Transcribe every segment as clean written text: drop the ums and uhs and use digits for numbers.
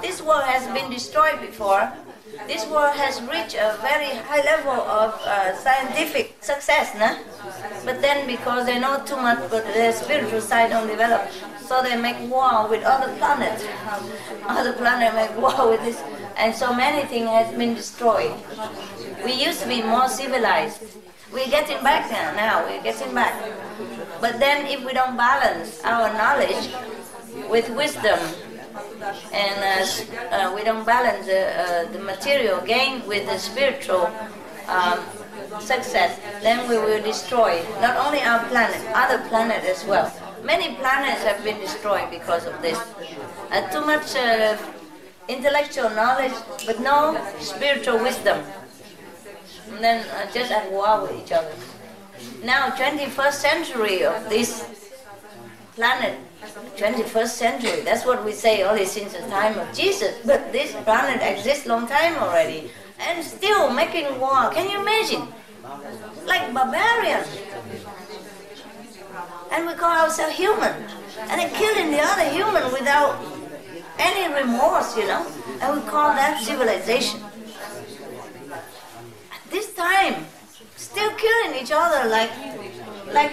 This world has been destroyed before. This world has reached a very high level of scientific success, nah? But then because they know too much, but their spiritual side don't develop, so they make war with other planets. Other planets make war with this, and so many things has been destroyed. We used to be more civilized. We're getting back now, we're getting back. But then if we don't balance our knowledge with wisdom, and we don't balance the material gain with the spiritual success, then we will destroy not only our planet, other planets as well. Many planets have been destroyed because of this. Too much intellectual knowledge, but no spiritual wisdom. And then just at war with each other. Now, 21st century of this planet, 21st century, that's what we say only since the time of Jesus, but this planet exists long time already, and still making war. Can you imagine? Like barbarians. And we call ourselves human, and they're killing the other human without any remorse, you know, and we call that civilization. At this time, still killing each other like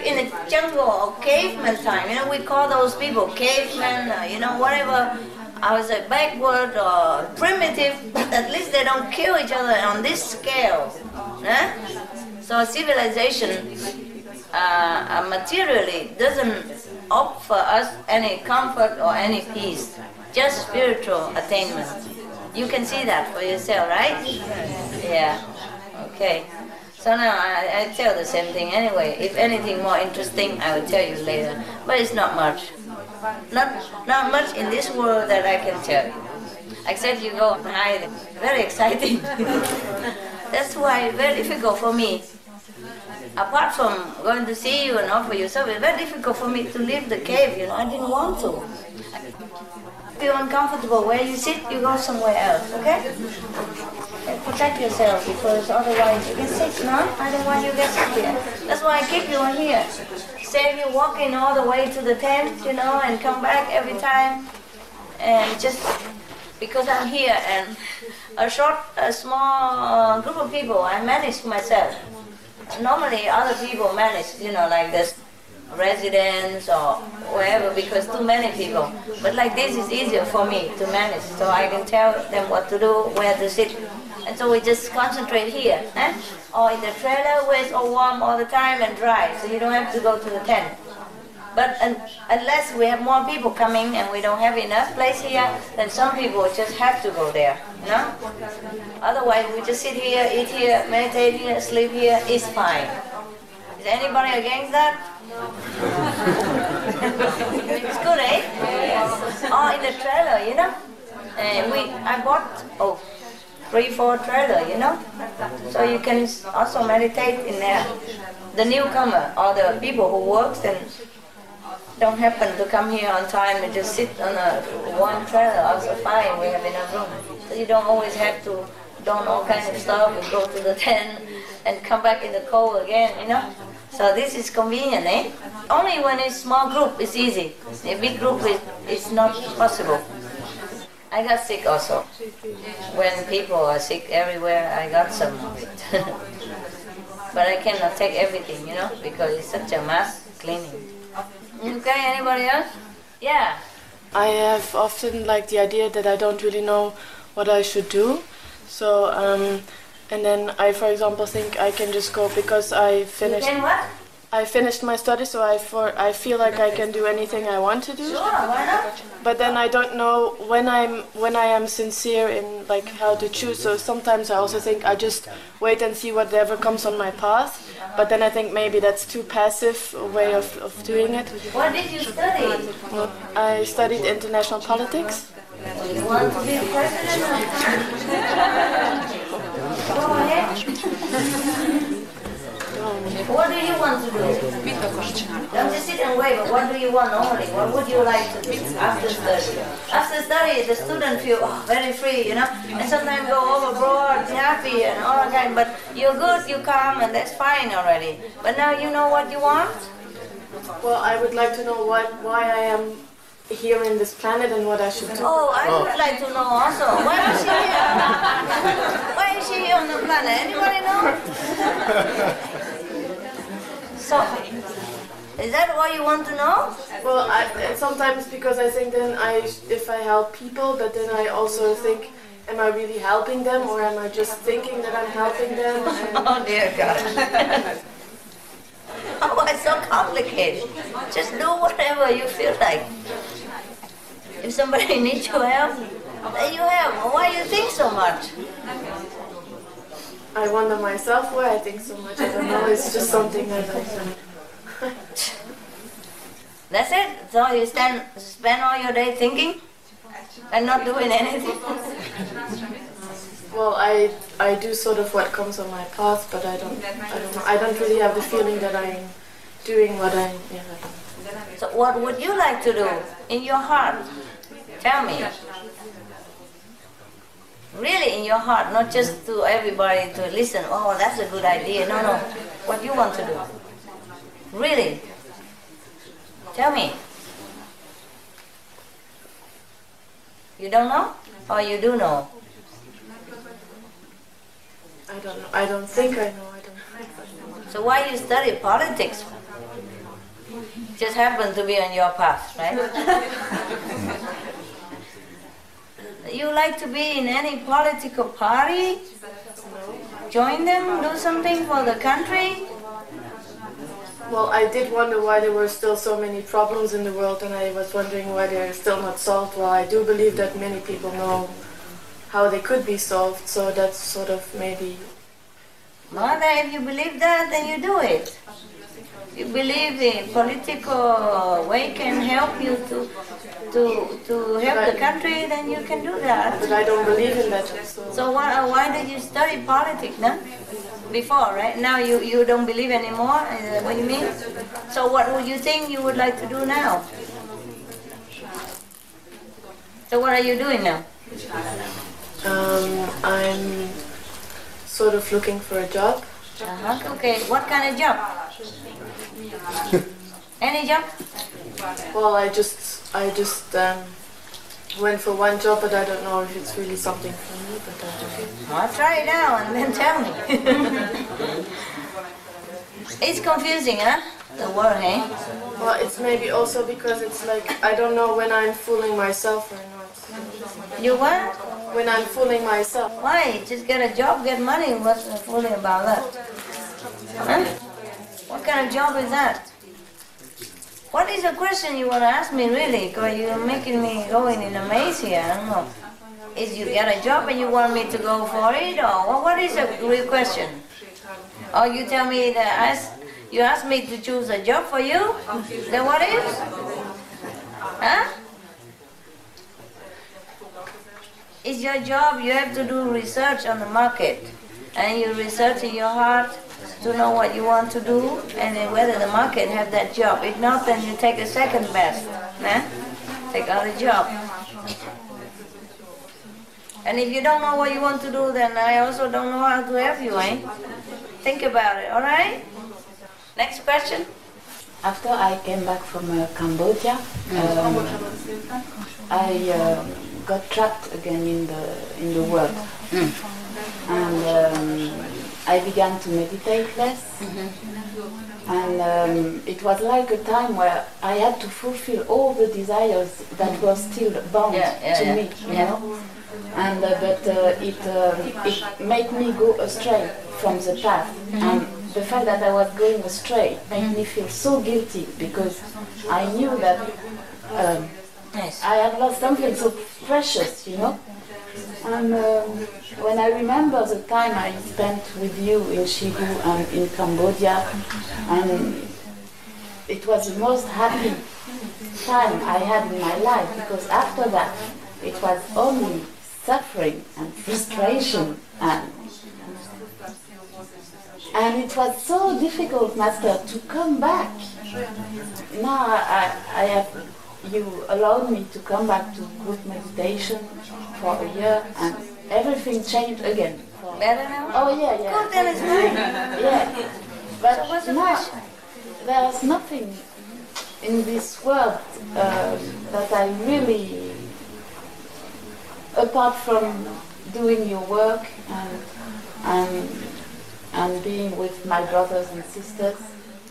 in a jungle or caveman time, you know, we call those people cavemen, you know, whatever, I was like backward or primitive, but at least they don't kill each other on this scale. Eh? So civilization materially doesn't offer us any comfort or any peace, just spiritual attainment. You can see that for yourself, right? Yeah, okay. So now I tell the same thing anyway. If anything more interesting, I will tell you later. But it's not much. Not much in this world that I can tell you. Except you go hide. Very exciting. That's why it's very difficult for me. Apart from going to see you and offer you something, it's very difficult for me to leave the cave, you know. I didn't want to. If you're uncomfortable where you sit, you go somewhere else, okay? And protect yourself, because otherwise you get sick, no? I don't want you to get sick here. That's why I keep you here. Save you walking all the way to the tent, you know, and come back every time. And just because I'm here and a small group of people, I manage myself. Normally other people manage, you know, like this residents or wherever, because too many people. But like this is easier for me to manage, so I can tell them what to do, where to sit. And so we just concentrate here, eh? Or in the trailer where it's all warm all the time and dry, so you don't have to go to the tent. But unless we have more people coming and we don't have enough place here, then some people just have to go there, you know? Otherwise we just sit here, eat here, meditate here, sleep here, it's fine. Is anybody against that? It's good, eh? Oh, in the trailer, you know? I bought 3-4 trailer, you know? So you can also meditate in there. The newcomer or the people who works and don't happen to come here on time and just sit on one trailer, also fine, we have enough room. So you don't always have to don all kinds of stuff and go to the tent and come back in the cold again, you know? So this is convenient, eh? Only when it's small group, it's easy. A big group, it's not possible. I got sick also. When people are sick everywhere, I got some of it. But I cannot take everything, you know, because it's such a mass cleaning. Okay, anybody else? Yeah. I have often like the idea that I don't really know what I should do. So, and then I, for example, think I can just go because I finished. You can what? I finished my studies, so I feel like I can do anything I want to do. Sure, why not? But then I don't know when I am sincere in like how to choose. So sometimes I also think I just wait and see whatever comes on my path. But then I think maybe that's too passive a way of doing it. What did you study? I studied international politics. You want to be president? Go ahead. What do you want to do? Don't just sit and wait, but what do you want normally? What would you like to do after study? After study, the student feel very free, you know, and sometimes go overboard, happy and all that kind, but you're good, you calm, and that's fine already. But now you know what you want? Well, I would like to know why I am here in this planet and what I should do. Oh, I would like to know also. Why is she here? Why is she here on the planet? Anybody know? So, is that what you want to know? Well, sometimes because I think then if I help people, but then I also think, am I really helping them, or am I just thinking that I'm helping them? Oh dear God. Oh, it's so complicated. Just do whatever you feel like. If somebody needs your help, then you help. Why do you think so much? I wonder myself why I think so much. I don't know, it's just something that I That's it? So you spend all your day thinking and not doing anything? Well, I do sort of what comes on my path, but I don't know. I don't really have the feeling that I'm doing what I. Yeah. So what would you like to do in your heart? Tell me. Really in your heart, not just to everybody to listen. Oh, that's a good idea. No, no. What you want to do? Really? Tell me. You don't know? Or you do know? I don't know. I don't think I know. I don't think I know. So why you study politics? Just happened to be on your path, right? You like to be in any political party? Join them? Do something for the country? Well, I did wonder why there were still so many problems in the world, and I was wondering why they're still not solved. Well, I do believe that many people know how they could be solved, so that's sort of maybe... Well, if you believe that, then you do it. You believe the political way can help you to help the country, then you can do that. But I don't believe in that. So why did you study politics then? Before, right? Now you don't believe anymore? Is that what you mean? So what would you think you would like to do now? So what are you doing now? I'm sort of looking for a job. Okay, what kind of job? Any job? Well, I just went for one job, but I don't know if it's really something for me. But I'll try it out and then tell me. It's confusing, huh? The word, eh? Well, it's maybe also because it's like I don't know when I'm fooling myself or not. You what? When I'm fooling myself. Why? Just get a job, get money. What's the fooling about that? Huh? What kind of job is that? What is the question you want to ask me, really? Because you're making me going in a maze here. I don't know. Is you get a job and you want me to go for it, or what is the real question? Or you tell me that you ask me to choose a job for you? Then what is? Huh? It's your job. You have to do research on the market, and you research in your heart to know what you want to do and then whether the market have that job. If not, then you take a second best. Take other job. And if you don't know what you want to do, then I also don't know how to help you, eh? Think about it, alright? Next question. After I came back from Cambodia, I got trapped again in the world. And I began to meditate less, and it was like a time where I had to fulfill all the desires that were still bound to me, you know. And but it made me go astray from the path, and the fact that I was going astray made me feel so guilty because I knew that I had lost something so precious, you know. And when I remember the time I spent with you in Shibu and in Cambodia, and it was the most happy time I had in my life, because after that it was only suffering and frustration, and it was so difficult, Master, to come back. Now I have, you allowed me to come back to group meditation for a year, and everything changed again. Better now? Oh yeah. Good, then it's fine. Yeah. But So what's the now question? there's nothing in this world that I really, apart from doing your work and being with my brothers and sisters.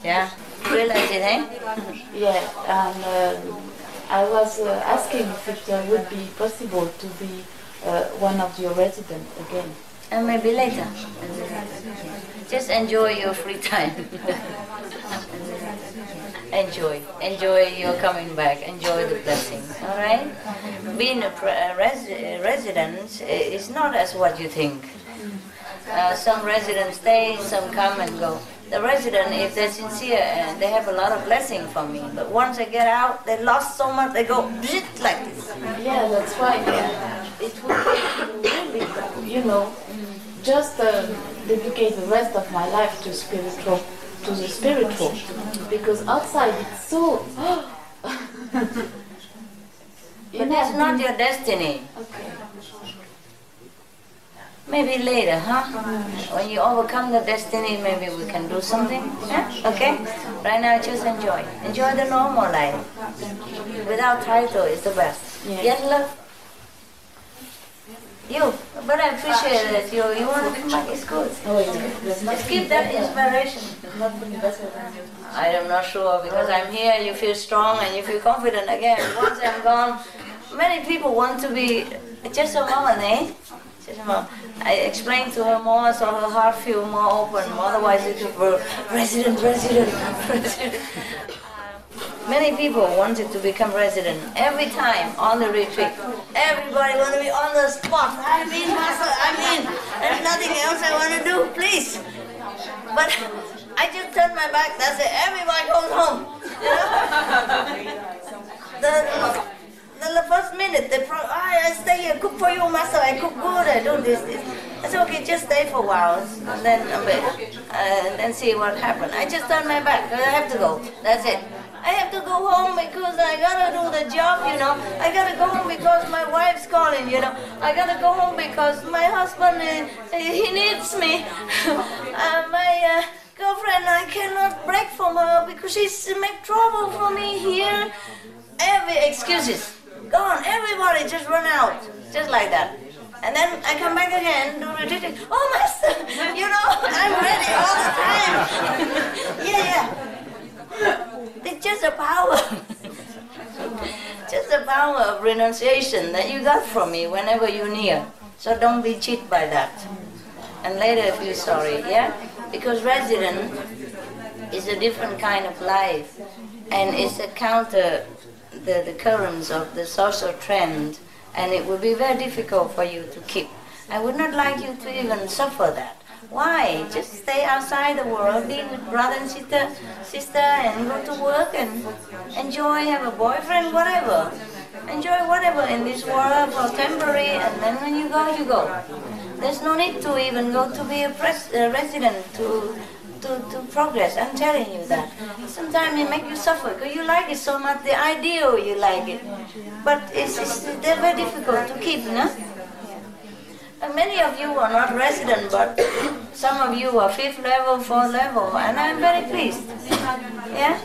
Yeah, realize it, eh? Yeah, and I was asking if it would be possible to be one of your residents again. And maybe later. Just enjoy your free time. Enjoy your coming back. Enjoy the blessings. All right. Being a resident is not as what you think. Some residents stay, some come and go. The resident, if they're sincere, they have a lot of blessing from me. But once they get out, they lost so much, they go like this. Yeah, that's why it would be really, you know, just dedicate the rest of my life to the spiritual, because outside it's so. But that's not your destiny. Okay. Maybe later, huh? When you overcome the destiny, maybe we can do something. Yeah? Okay? Right now, just enjoy. Enjoy the normal life. Without title is the best. Yeah. Yes, love? You. But I appreciate that you want to come back. It's good. Just keep that inspiration. I am not sure, because I'm here, you feel strong and you feel confident again. Once I'm gone, many people want to be just a moment, eh? I explained to her more, so her heart feel more open. Otherwise, it would be resident. Many people wanted to become resident every time on the retreat. Everybody want to be on the spot. I'm in, master. I'm in. There's nothing else I want to do. Please. But I just turn my back. That's it. Everybody goes home. You know? The first minute, I stay here, cook for you, master, I cook good, I do this. I said, okay, just stay for a while, and then see what happens. I just turn my back, I have to go, that's it. I have to go home because I gotta do the job, you know. I gotta go home because my wife's calling, you know. I gotta go home because my husband, he needs me. My girlfriend, I cannot break from her because she's make trouble for me here. Every excuses. Gone, everybody just run out, just like that. And then I come back again, do retreat. Oh, master, you know, I'm ready all the time. Yeah. It's just a power. Just the power of renunciation that you got from me whenever you're near. So don't be cheated by that. And later feel sorry, yeah? Because resident is a different kind of life. And it's a counter the currents of the social trend, and it would be very difficult for you to keep. I would not like you to even suffer that. Why? Just stay outside the world, be with brother and sister, and go to work and enjoy, have a boyfriend, whatever. Enjoy whatever in this world for temporary, and then when you go, you go. There's no need to even go to be a resident to progress. I'm telling you that. Sometimes it makes you suffer because you like it so much, the ideal you like it. But they're very difficult to keep, no? And many of you are not resident, but some of you are 5th level, 4th level, and I'm very pleased. Yeah?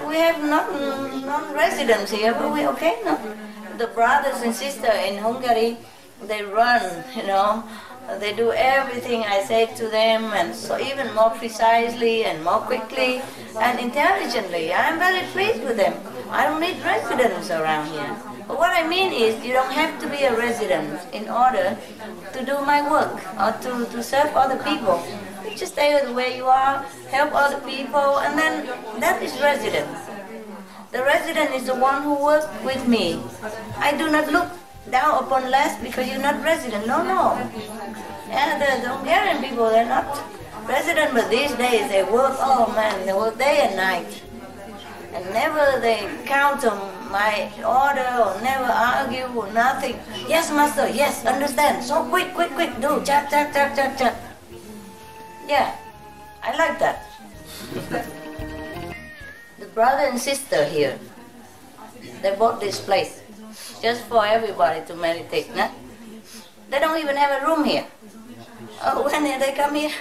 We have non-residents here, but we're okay, no? The brothers and sisters in Hungary, they run, you know. They do everything I say to them, and so even more precisely and more quickly and intelligently. I'm very pleased with them. I don't need residents around here. But what I mean is, you don't have to be a resident in order to do my work or to serve other people. You just stay the way you are, help other people, and then that is residence. The resident is the one who works with me. I do not look down upon less because you're not resident. No. And the Hungarian people, they're not resident, but these days they work, oh man, they work day and night. And never they count on my order or never argue or nothing. Yes, master, yes, understand. So quick, do, chat. Yeah, I like that. The brother and sister here, they bought this place just for everybody to meditate, nah? They don't even have a room here. When they come here,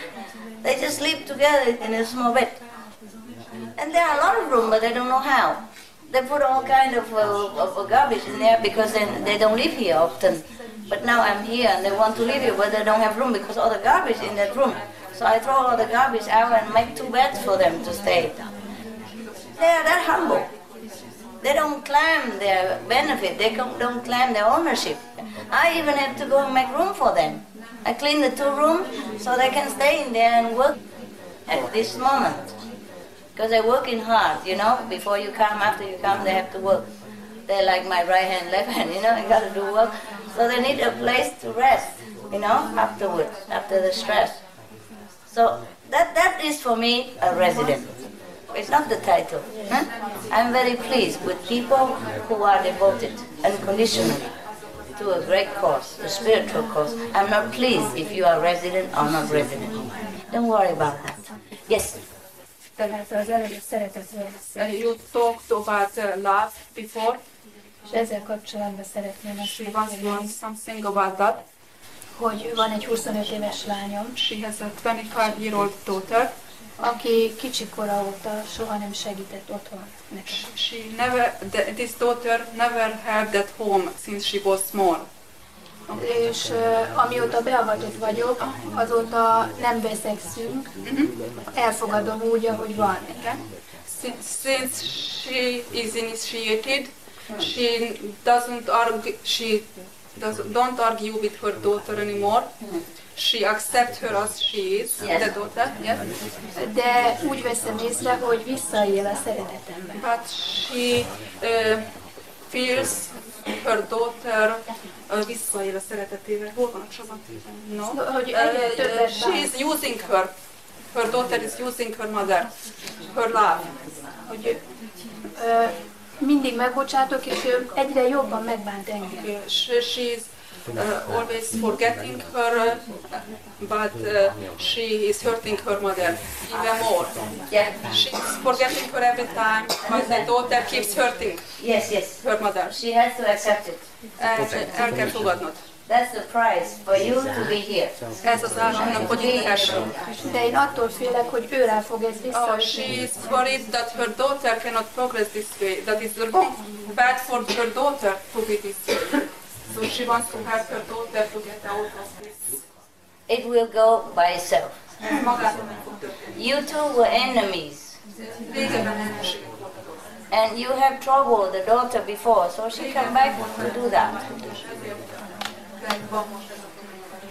they just sleep together in a small bed. And there are a lot of rooms, but they don't know how. They put all kind of garbage in there because they don't live here often. But now I'm here and they want to live here, but they don't have room because all the garbage in that room. So I throw all the garbage out and make 2 beds for them to stay. They are that humble. They don't claim their benefit. They don't claim their ownership. I even have to go and make room for them. I clean the 2 rooms so they can stay in there and work at this moment. Because they're working hard, you know. Before you come, after you come, they have to work. They're like my right hand, left hand, you know. You got to do work. So they need a place to rest, you know, afterwards, after the stress. So that is for me a resident. It's not the title. Huh? I'm very pleased with people who are devoted unconditionally to a great cause, a spiritual cause. I'm not pleased if you are resident or not resident. Don't worry about that. Yes. You talked about love before. És ezzel kapcsolatban szeretném She wants to know something about that. hogy van egy 25 éves lányom, She has a 25-year-old daughter. aki kicsikora óta soha nem segített otthon nekem. This daughter never helped at home since she was small. És amióta beavatott vagyok, azóta nem veszekszünk, elfogadom úgy, ahogy van. Since she is initiated, she don't argue with her daughter anymore. She accepts her as she is, the daughter. Yes. De úgy veszem észre, hogy visszaél a szeretetembe. But she feels her daughter visszaél a szeretetével. Hol van a csapat? No. Hogy egyre többet She is using her. Her daughter is using her mother. Her love. hogy mindig megbocsátok, és ő egyre jobban megbánt engem. She is always forgetting her, but she is hurting her mother even more. Yeah. She is forgetting her every time, but the daughter keeps hurting Yes, yes. her mother. She has to accept it. El kell fogadnod. That's the price for you to be here. Ez az ára annak, hogy itt lehessünk. De én attól félek, hogy ő rá fog ez vissza. She is worried that her daughter cannot progress this way. That is bad for her daughter to be this way. So she wants to help her daughter to get out of this. It will go by itself. You two were enemies. And you have troubled the daughter before, so she come back to do that.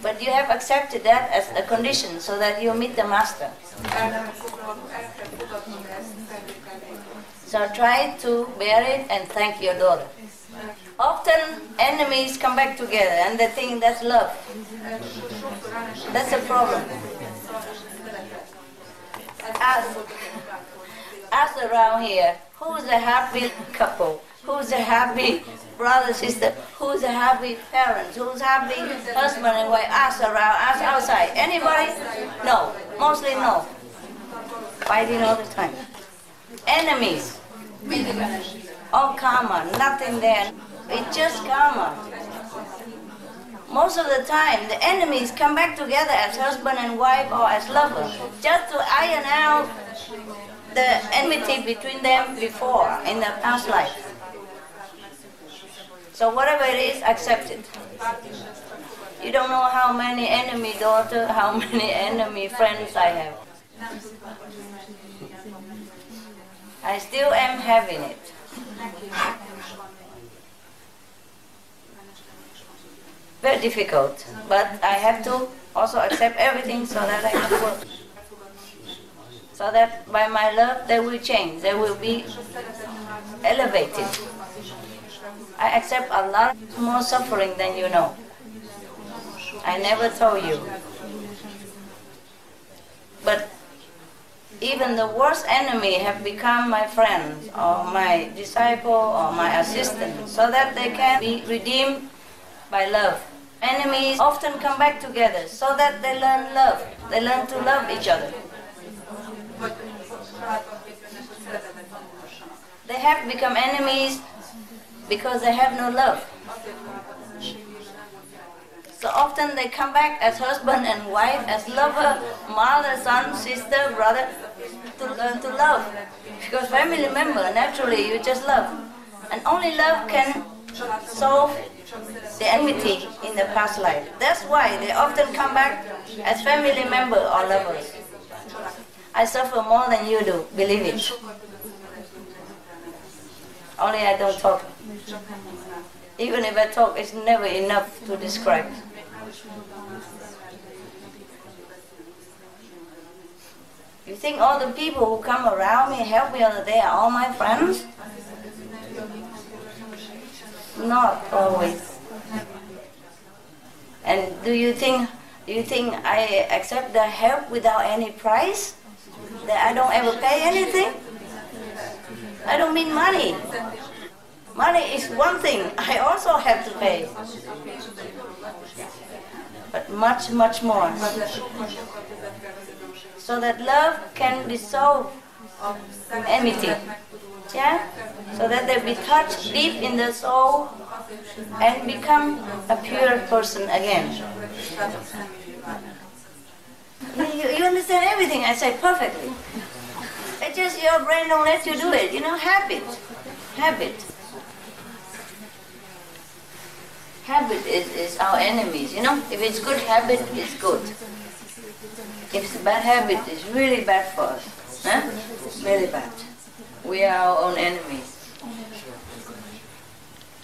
But you have accepted that as a condition so that you meet the master. So try to bear it and thank your daughter. Often enemies come back together and they think that's love. That's a problem. Ask around here, who's a happy couple? Who's a happy brother, sister? Who's a happy parent? Who's happy husband and wife? Ask around, ask outside. Anybody? No. Mostly no. Fighting all the time. Enemies. All karma, nothing there. It's just karma. Most of the time, the enemies come back together as husband and wife or as lovers, just to iron out the enmity between them before, in the past life. So whatever it is, accept it. You don't know how many enemy daughters, how many enemy friends I have. I still am having it. Very difficult, but I have to also accept everything so that I can work. So that by my love they will change, they will be elevated. I accept a lot more suffering than you know. I never told you. But even the worst enemy have become my friend or my disciple or my assistant so that they can be redeemed by love. Enemies often come back together so that they learn love. They learn to love each other. They have become enemies because they have no love. So often they come back as husband and wife, as lover, mother, son, sister, brother, to learn to love. Because family member, naturally you just love. And only love can solve the enmity in the past life. That's why they often come back as family member or lovers. I suffer more than you do, believe it. Only I don't talk. Even if I talk, it's never enough to describe. You think all the people who come around me, help me other day, are all my friends? Not always. And do you think I accept their help without any price? That I don't ever pay anything? I don't mean money. Money is one thing, I also have to pay. But much, much more. So that love can dissolve enmity. Yeah? So that they be touched deep in the soul and become a pure person again. You understand everything I say perfectly. It's just your brain don't let you do it. You know, habit. Habit. Habit is our enemies. You know, if it's good habit, it's good. If it's a bad habit, it's really bad for us. Huh? Really bad. We are our own enemies.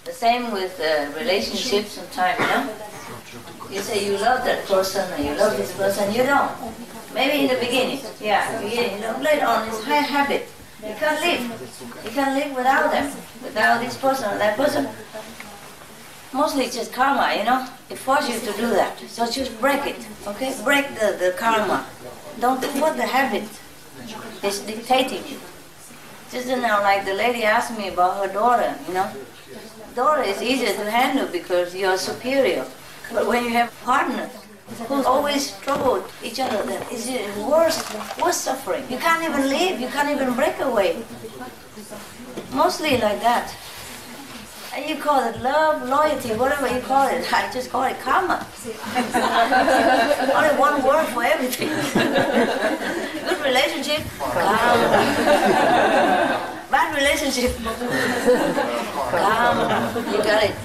The same with relationships sometimes, you know? You say you love that person or you love this person, you don't. Maybe in the beginning, yeah, you don't. Later on, it's high habit. You can't live. You can't live without them, without this person or that person. Mostly it's just karma, you know? It forces you to do that. So just break it, okay? Break the karma. Don't do what the habit is dictating you. Just now, like the lady asked me about her daughter, you know? Daughter is easier to handle because you're superior. But when you have partners who always trouble each other, then it's worse suffering. You can't even live, you can't even break away. Mostly like that. And you call it love, loyalty, whatever you call it. I just call it karma. Only one word for everything. Good relationship, karma. Bad relationship, karma. You got it.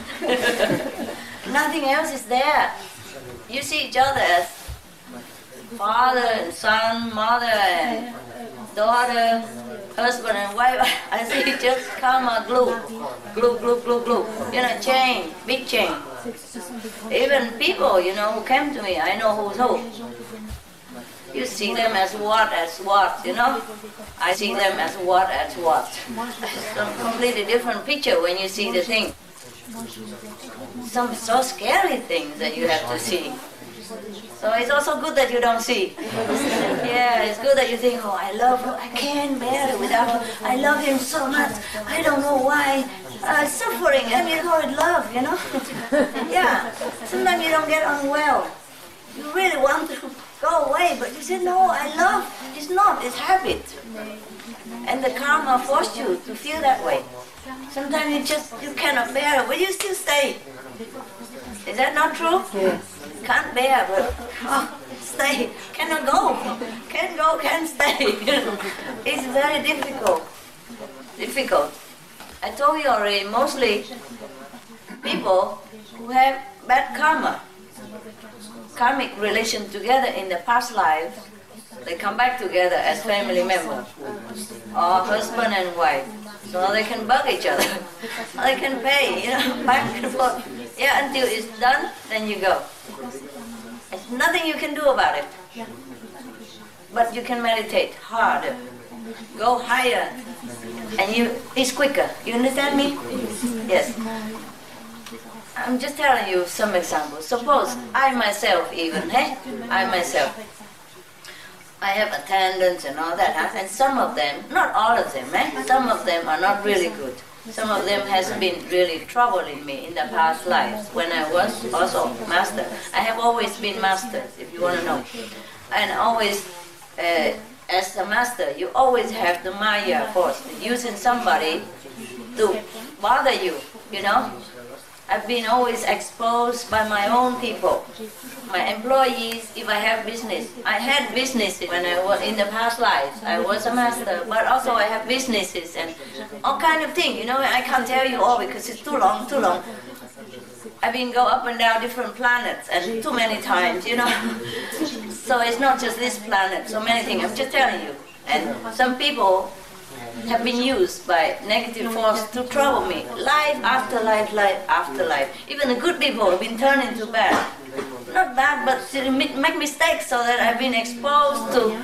Nothing else is there. You see each other as father and son, mother and daughter, husband and wife. I see just karma glue, glue, glue, glue, glue. You know, chain, big chain. Even people, you know, who came to me, I know who's who. You see them as what, you know? I see them as what. It's a completely different picture when you see the thing. Some so scary things that you have to see. So it's also good that you don't see. Yeah, it's good that you think, oh, I love her, I can't bear it without her. I love him so much, I don't know why. Suffering, and you call it love, you know? Yeah, sometimes you don't get on well. You really want to go away, but you say, no, I love. It's not, it's habit. And the karma forced you to feel that way. Sometimes you cannot bear it, but you still stay. Is that not true? Yes. Can't bear, but stay. Cannot go. Can't go, can't stay. It's very difficult. Difficult. I told you already, mostly people who have bad karma, karmic relation together in the past life, they come back together as family members, or husband and wife. So they can bug each other. They can pay, you know, back and forth. Yeah, until it's done, then you go. There's nothing you can do about it. But you can meditate harder, go higher, and it's quicker. You understand me? Yes. I'm just telling you some examples. Suppose I myself even, I have attendants and all that, huh? And some of them, not all of them, some of them are not really good. Some of them has been really troubling me in the past lives when I was also master. I have always been master, if you want to know. And always, as a master, you always have the Maya force, using somebody to bother you, you know. I've been always exposed by my own people, my employees. If I have business, I had businesses when I was in the past lives. I was a master, but also I have businesses and all kind of things. You know, I can't tell you all because it's too long. I've been go up and down different planets and too many times, you know. So it's not just this planet. So many things. I'm just telling you. And some people have been used by negative force to trouble me. Life after life, life after life. Even the good people have been turned into bad. Not bad, but to make mistakes so that I've been exposed to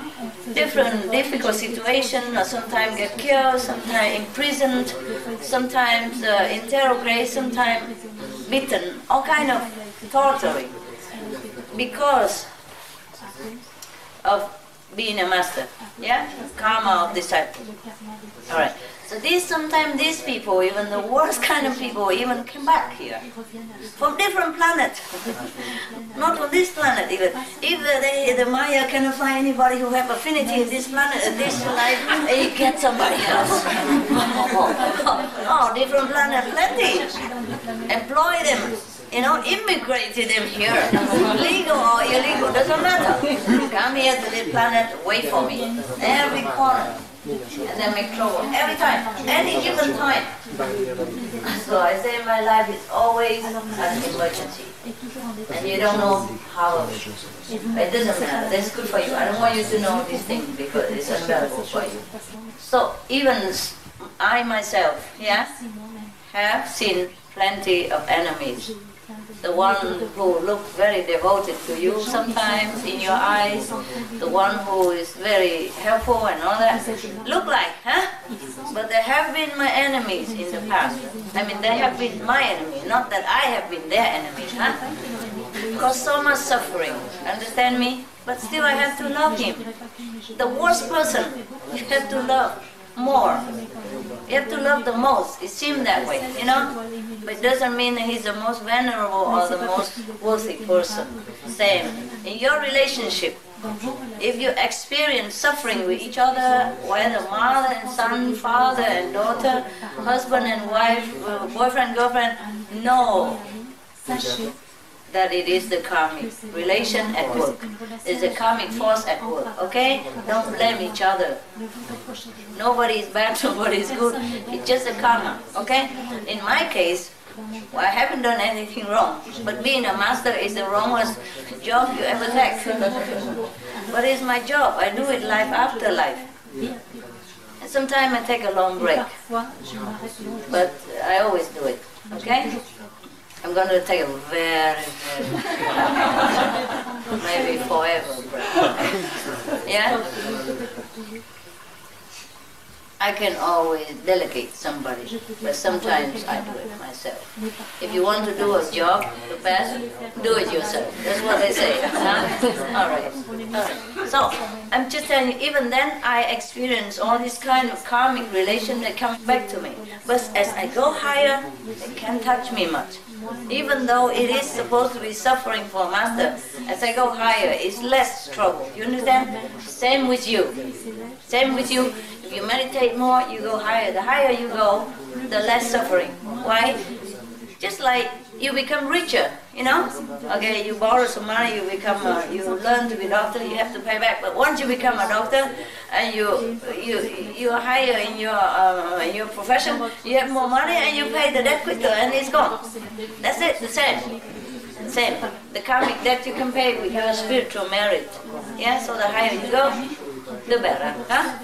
different difficult situations, or sometimes get killed, sometimes imprisoned, sometimes interrogated, sometimes beaten, all kind of torturing because of being a master, yeah? Karma of disciple. All right. So sometimes these people, even the worst kind of people, even come back here from different planets. Not on this planet even. If the Maya cannot find anybody who have affinity in this planet, this life, they get somebody else. Oh, different planet, plenty. Employ them. You know, immigrated them here. Legal or illegal, doesn't matter. Come here to this planet, wait for me. Every corner. And then make trouble. Every time. Any given time. So I say my life is always an emergency. And you don't know how. It doesn't matter. That's good for you. I don't want you to know these things because it's unbearable for you. So even I myself, yeah, have seen plenty of enemies. The one who looks very devoted to you sometimes in your eyes, the one who is very helpful and all that, look like, huh? But they have been my enemies in the past. I mean, they have been my enemy, not that I have been their enemy, huh? Because so much suffering, understand me? But still I have to love him. The worst person, you have to love more. You have to love the most. It seems that way, you know? But it doesn't mean that he's the most venerable or the most worthy person. Same. In your relationship, if you experience suffering with each other, whether mother and son, father and daughter, husband and wife, boyfriend, girlfriend, know that it is the karmic relation at work. It's a karmic force at work, okay? Don't blame each other. Nobody is bad, nobody is good. It's just a karma, okay? In my case, well, I haven't done anything wrong, but being a master is the wrongest job you ever take. But it's my job. I do it life after life. And sometimes I take a long break, but I always do it, okay? I'm going to take a very maybe forever break. Yeah? I can always delegate somebody, but sometimes I do it myself. If you want to do a job the best, do it yourself. That's what they say. Huh? All right. So I'm just telling you, even then I experience all this kind of karmic relation that comes back to me. But as I go higher, it can't touch me much. Even though it is supposed to be suffering for a master, as I go higher, it's less trouble. You understand? Same with you. Same with you. If you meditate more, you go higher. The higher you go, the less suffering. Why? Just like you become richer, you know? Okay, you borrow some money, you learn to be a doctor, you have to pay back. But once you become a doctor and you're higher in your profession, you have more money and you pay the debt quicker and it's gone. That's it, the same. Same. The karmic debt you can pay with your spiritual merit. Yeah, so the higher you go, the better. Huh?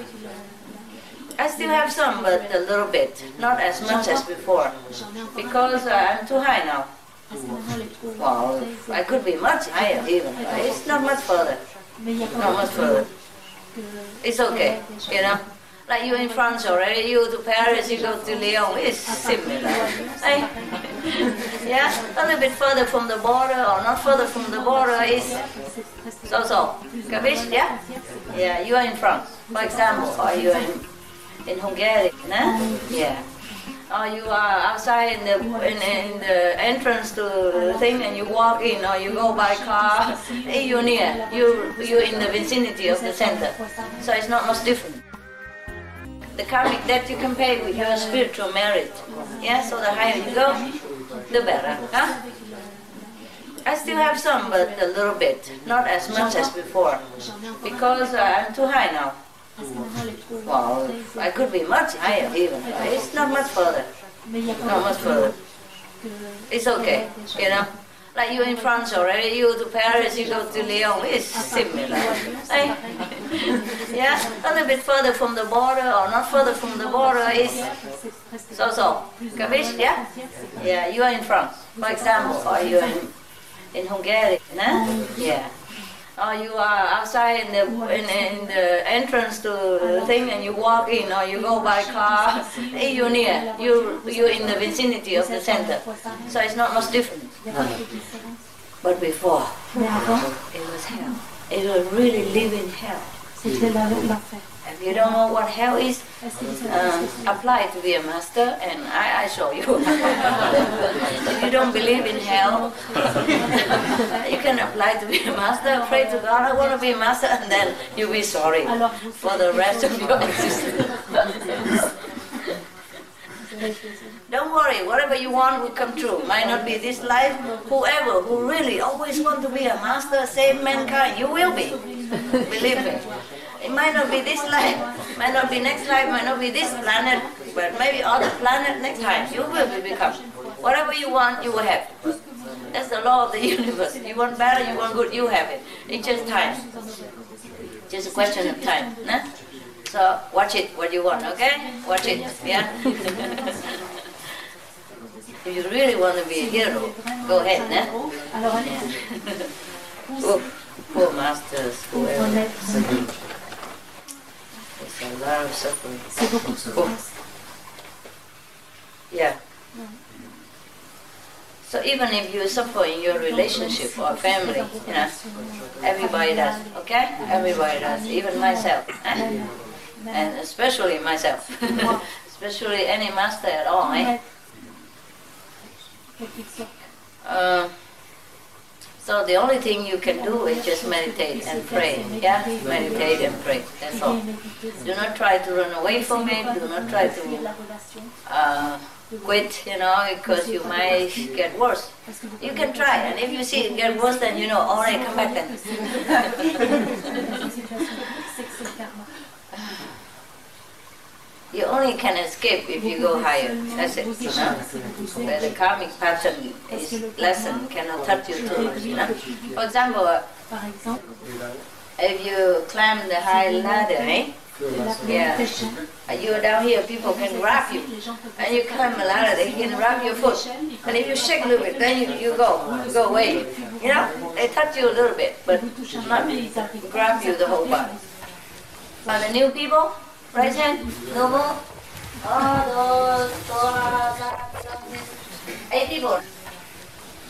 I still have some, but a little bit, not as much as before, because I'm too high now. Well, I could be much higher even, but it's not much further. Not much further. It's okay, you know. Like you in France already, you to Paris, you go to Lyon, it's similar. Hey? Yeah, a little bit further from the border or not further from the border is so. Capiche? Yeah? Yeah, you are in France, for example, or you are in Hungary, no? Yeah. Or you are outside in the entrance to the thing and you walk in, or you go by car, you're near, you're in the vicinity of the center. So it's not much different. The karmic debt you can pay with your spiritual merit. Yeah, so the higher you go, the better, huh? I still have some, but a little bit, not as much as before, because I'm too high now. Well, I could be much higher even. It's not much further. Not much further. It's okay, you know. Like you in France already, you to Paris, you go to Lyon, it's similar. Hey? Yeah, a little bit further from the border or not further from the border is so. Capiche? Yeah? Yeah, you are in France, for example, or you are in Hungary, no? Yeah. Or you are outside in the entrance to the thing and you walk in, or you go by car, you're near, you're in the vicinity of the center. So it's not much different. But before, it was hell. It was really living hell. If you don't know what hell is, apply to be a master and I show you. If you don't believe in hell, you can apply to be a master, pray to God, I want to be a master, and then you'll be sorry for the rest of your existence. Don't worry, whatever you want will come true. Might not be this life, whoever who really always want to be a master, save mankind, you will be. Believe me. It might not be this life, might not be next life, might not be this planet, but maybe other planet next time. You will become. Whatever you want, you will have. That's the law of the universe. You want better, you want good, you have it. It's just time. Just a question of time. Nah? So watch it, what you want, okay? Watch it, yeah? If you really want to be a hero, go ahead, nah? Yeah. Poor masters, whoever. There's a lot of suffering. Yeah. So even if you suffer in your relationship or family, you know, everybody does, okay? Everybody does, even myself. Eh? And especially myself. Especially any master at all, eh? So the only thing you can do is just meditate and pray, yeah? Meditate and pray, that's all. Do not try to run away from it, do not try to quit, you know, because you might get worse. You can try, and if you see it get worse, then you know, all right, come back then. You only can escape if you go higher. That's it, you know. Where the karmic pattern is lessened, cannot touch you too much, you know. For example, if you climb the high ladder, eh? Yeah. You're down here, people can grab you. And you climb a ladder, they can grab your foot. And if you shake a little bit, then you go away. You know, they touch you a little bit, but not grab you the whole body. For the new people, right hand, no more. Eight people.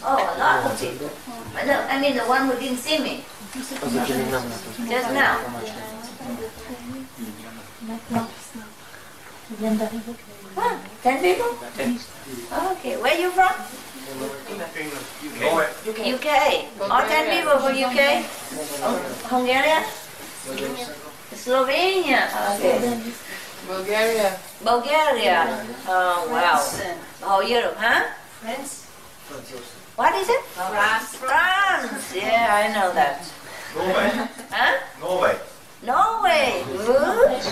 Oh, a lot of people. I mean the one who didn't see me. Just now. Huh? 10 people? 10. Okay, where are you from? UK. All 10 people from UK? Hungary? Slovenia. Okay. Bulgaria. Oh, wow. Oh, Europe, huh? France. What is it? France. France. Yeah, I know that. Norway. Huh? Norway. Norway. Good.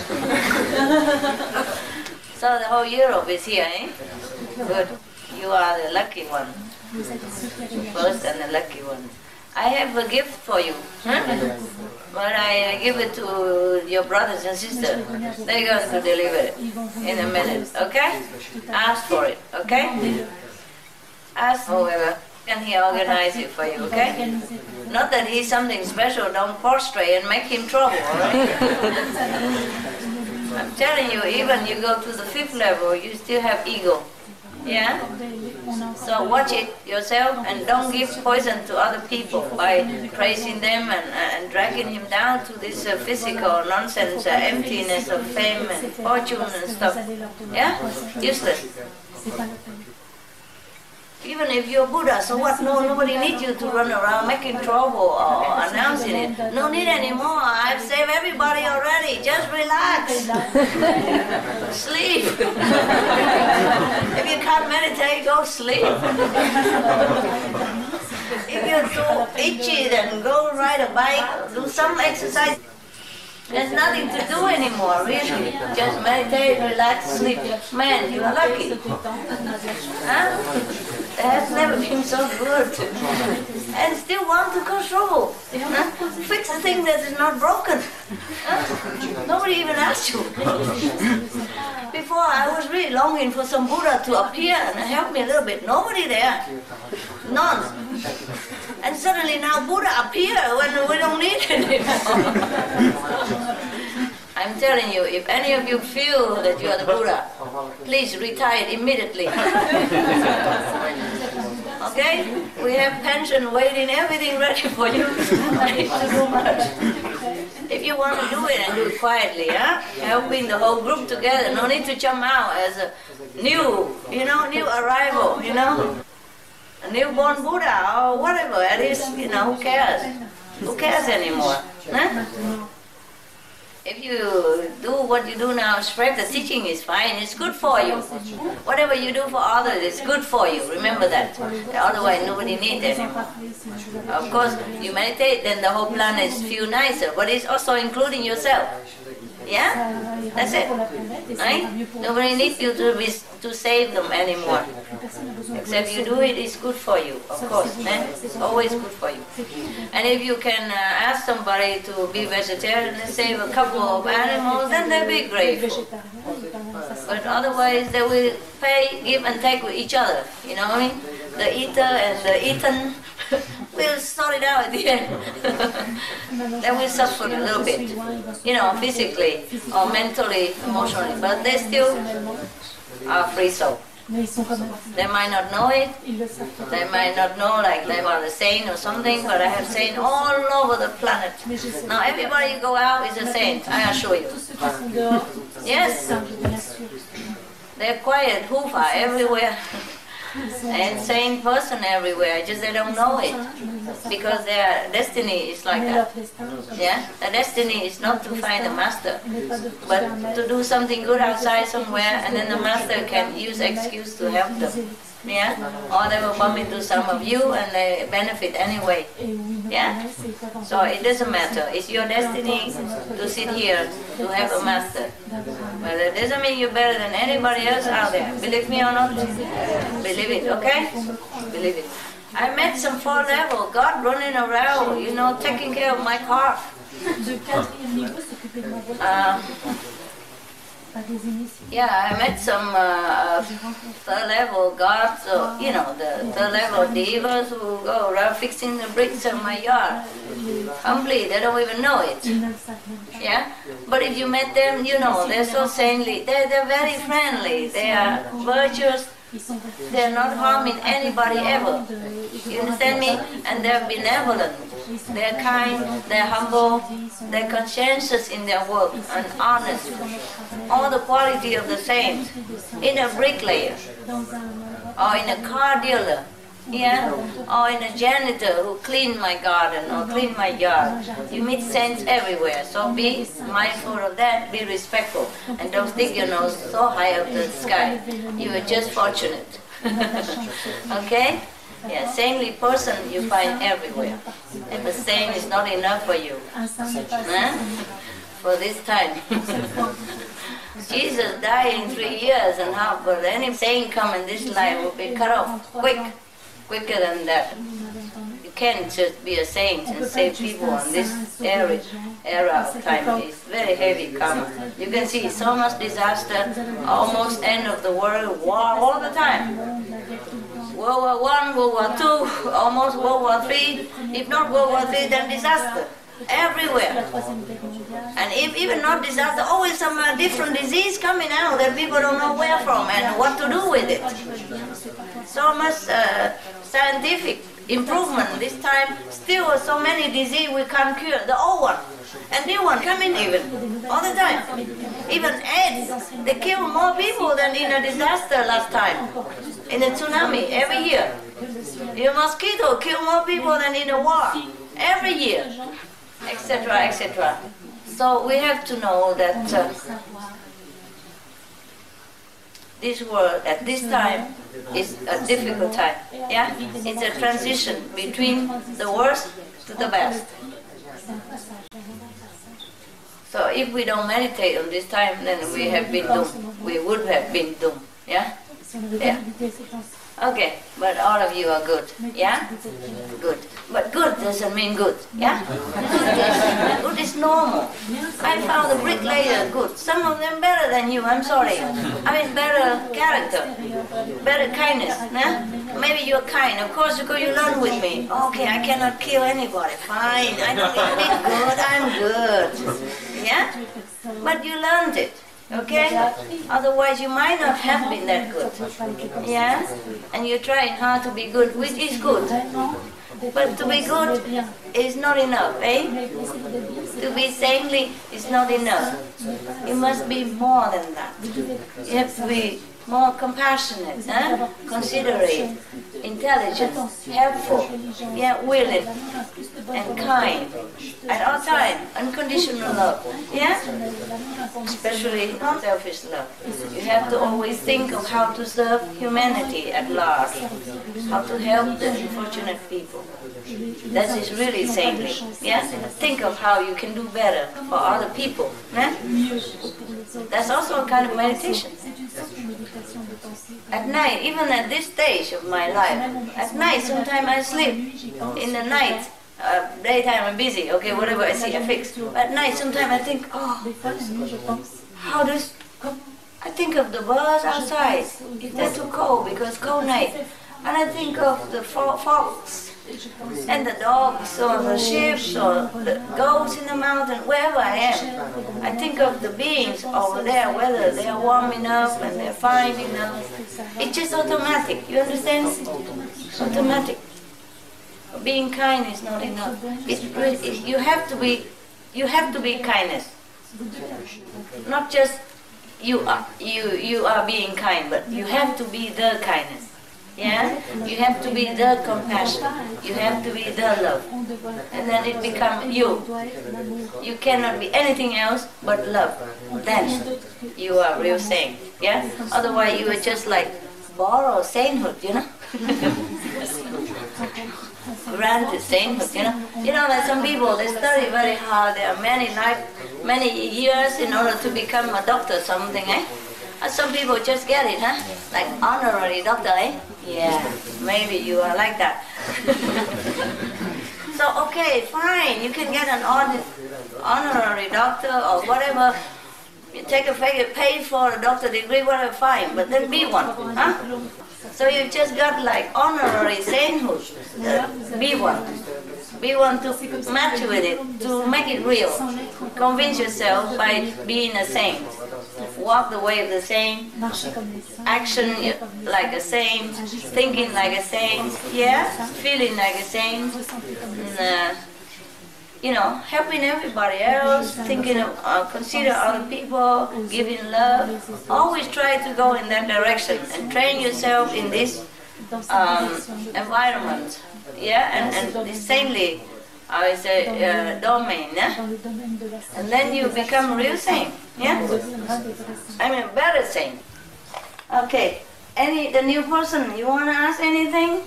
So the whole Europe is here, eh? Good. You are the lucky one. First and the lucky one. I have a gift for you. Huh? But I give it to your brothers and sisters. They're going to deliver it in a minute, okay? Ask for it, okay? Ask whoever, and he organize it for you, okay? Not that he's something special, don't prostrate and make him trouble, alright? I'm telling you, even you go to the 5th level, you still have ego. Yeah? So watch it yourself and don't give poison to other people by praising them and dragging him down to this physical nonsense, emptiness of fame and fortune and stuff. Yeah? Useless. Even if you're Buddha, so what? No, nobody needs you to run around making trouble or announcing it. No need anymore. I've saved everybody already. Just relax. Sleep. If you can't meditate, go sleep. If you're too itchy, then go ride a bike, do some exercise. There's nothing to do anymore, really. Just meditate, relax, sleep. Man, you are lucky. Huh? It has never been so good. And still want to cause trouble. Huh? Fix a thing that is not broken. Huh? Nobody even asked you. Before, I was really longing for some Buddha to appear and help me a little bit. Nobody there. None. And suddenly now Buddha appear when we don't need it anymore. I'm telling you, if any of you feel that you are the Buddha, please retire immediately. Okay? We have pension waiting, everything ready for you. I need to do much. If you want to do it, and do it quietly, huh? Helping the whole group together. No need to jump out as a new arrival, a newborn Buddha or whatever it is, who cares? Who cares anymore? Huh? If you do what you do now, spread the teaching is fine, it's good for you. Whatever you do for others is good for you, remember that. Otherwise nobody needs it anymore. Of course, you meditate, then the whole planet feels nicer, but it's also including yourself. Yeah? That's it. Right? Nobody needs you to save them anymore. Except you do it, it's good for you, of course. It's always good for you. And if you can ask somebody to be vegetarian and save a couple of animals, then they'll be grateful. But otherwise they will pay, give and take with each other. You know what I mean? The eater and the eaten will sort it out at the end. They will suffer a little bit, physically or mentally, emotionally, but they still are free soul. They might not know it, they might not know like they are the saint or something, but I have saints all over the planet. Now everybody you go out is a saint, I assure you. Yes, they're quiet, hoofa everywhere. Insane person everywhere, just they don't know it, because their destiny is like that. Yeah, the destiny is not to find the master, but to do something good outside somewhere, and then the master can use excuse to help them. Yeah, or they will bump into some of you and they benefit anyway. Yeah, so it doesn't matter. It's your destiny to sit here to have a master. But it doesn't mean you're better than anybody else out there. Believe me or not? Believe it, okay? Believe it. I met some 4-level God running around, taking care of my car. Yeah, I met some 3rd-level gods, the 3rd-level divas who go around fixing the bricks of my yard. Humbly, they don't even know it. Yeah? But if you met them, they're so saintly. They're very friendly. They are virtuous. They're not harming anybody ever. You understand me? And they're benevolent. They're kind, they're humble, they're conscientious in their work and honest. All the quality of the saint in a bricklayer or in a car dealer, or in a janitor who cleaned my garden or cleaned my yard. You meet saints everywhere, so be mindful of that, be respectful, and don't stick your nose so high up the sky. You are just fortunate. Okay? Yeah, saintly person you find everywhere. If a saint is not enough for you, for this time. Jesus died in 3 years and half, but any saint come in this life will be cut off quicker than that. You can't just be a saint and save people in this era of time. It's very heavy karma. You can see so much disaster, almost end of the world, war all the time. World War I, World War II, almost World War III. If not World War III, then disaster. Everywhere. And if even not disaster, always some different disease coming out that people don't know where from and what to do with it. So much scientific improvement this time. Still so many disease we can't cure. The old one and new one coming even all the time. Even AIDS, they kill more people than in a disaster last time. In a tsunami every year. The mosquito kill more people than in a war every year, etc., etc. So we have to know that this world at this time is a difficult time. Yeah, it's a transition between the worst to the best. So if we don't meditate on this time, then we have been doomed. We would have been doomed. Yeah? Yeah. Okay, but all of you are good. Yeah? Good. But good doesn't mean good. Yeah? Good is normal. I found the bricklayer good. Some of them better than you, I'm sorry. I mean better character, better kindness. Yeah? Maybe you're kind. Of course, because you learn with me. Okay, I cannot kill anybody. Fine. I don't need to be good. I'm good. Yeah? But you learned it. Okay? Otherwise you might not have been that good. Yeah? And you're trying hard to be good, which is good. But to be good is not enough, eh? To be saintly is not enough. It must be more than that. You have to be more compassionate, considerate, intelligent, helpful, yeah, willing, and kind. At all times, unconditional love, yeah? Especially non-selfish love. You have to always think of how to serve humanity at large, how to help the unfortunate people. That is really saintly, yeah? Think of how you can do better for other people, yeah? That's also a kind of meditation. At night, even at this stage of my life, at night sometimes I sleep. In the night, daytime I'm busy, okay, whatever I see I fix. At night sometimes I think, oh, how does... I think of the birds outside, if they're too cold because cold night. And I think of the fox and the dogs or the sheep or the goats in the mountain, wherever I am. I think of the beings over there, whether they are warm enough and they're fine enough. It's just automatic, you understand? It's automatic. Being kind is not enough. You have to be kindness. Not just you are being kind, but you have to be the kindness. Yeah? You have to be the compassion. You have to be the love. And then it becomes you. You cannot be anything else but love. Then you are real saint. Yeah? Otherwise you are just like borrowed sainthood, you know? Granted sainthood, you know? You know, like some people, they study very hard. There are many years in order to become a doctor or something, eh? And some people just get it, huh? Like honorary doctor, eh? Yeah, maybe you are like that. So, okay, fine, you can get an honorary doctor or whatever. You take a pay for a doctor degree, whatever, fine, but then be one, huh? So you just got like honorary sainthood. Be one. Be one to match with it, to make it real. Convince yourself by being a saint. Walk the way of the saint, action like a saint, thinking like a saint, yeah, feeling like a saint, and, you know, helping everybody else, thinking of, consider other people, giving love. Always try to go in that direction and train yourself in this environment, yeah, and this saintly, I say, domain, yeah? And then you become a real saint, yeah? I mean, better saint. Okay, the new person, you want to ask anything?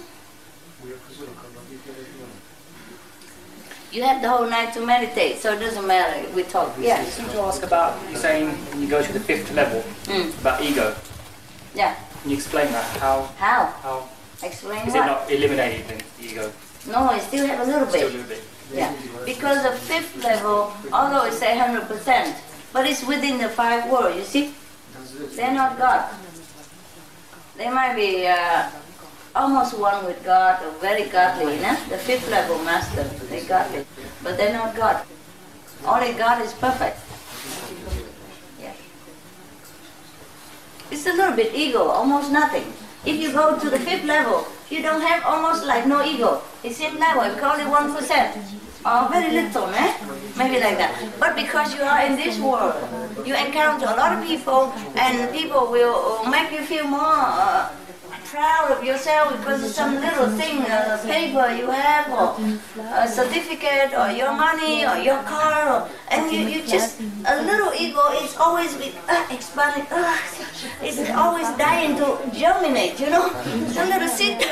You have the whole night to meditate, so it doesn't matter if we talk. Yeah. I just want to ask about, you're saying when you go to the 5th level, about ego. Yeah. Can you explain that? How? Explain is what? Is it not eliminated, then, the ego? No, I still have a little bit. Still a little bit. Yeah, because the 5th level, although it's 100%, but it's within the 5 worlds, you see? They're not God. They might be almost one with God, or very godly, you know? The 5th level master, they're godly, but they're not God. Only God is perfect. Yeah. It's a little bit ego, almost nothing. If you go to the 5th level, you don't have almost like no ego. It's 5th level, it's only 1%. Or very little, eh? Maybe like that. But because you are in this world, you encounter a lot of people, and people will make you feel more proud of yourself because of some little thing, a paper you have, or a certificate, or your money, or your car, and you just, a little ego is always expanding, it's always dying to germinate, you know? A little seed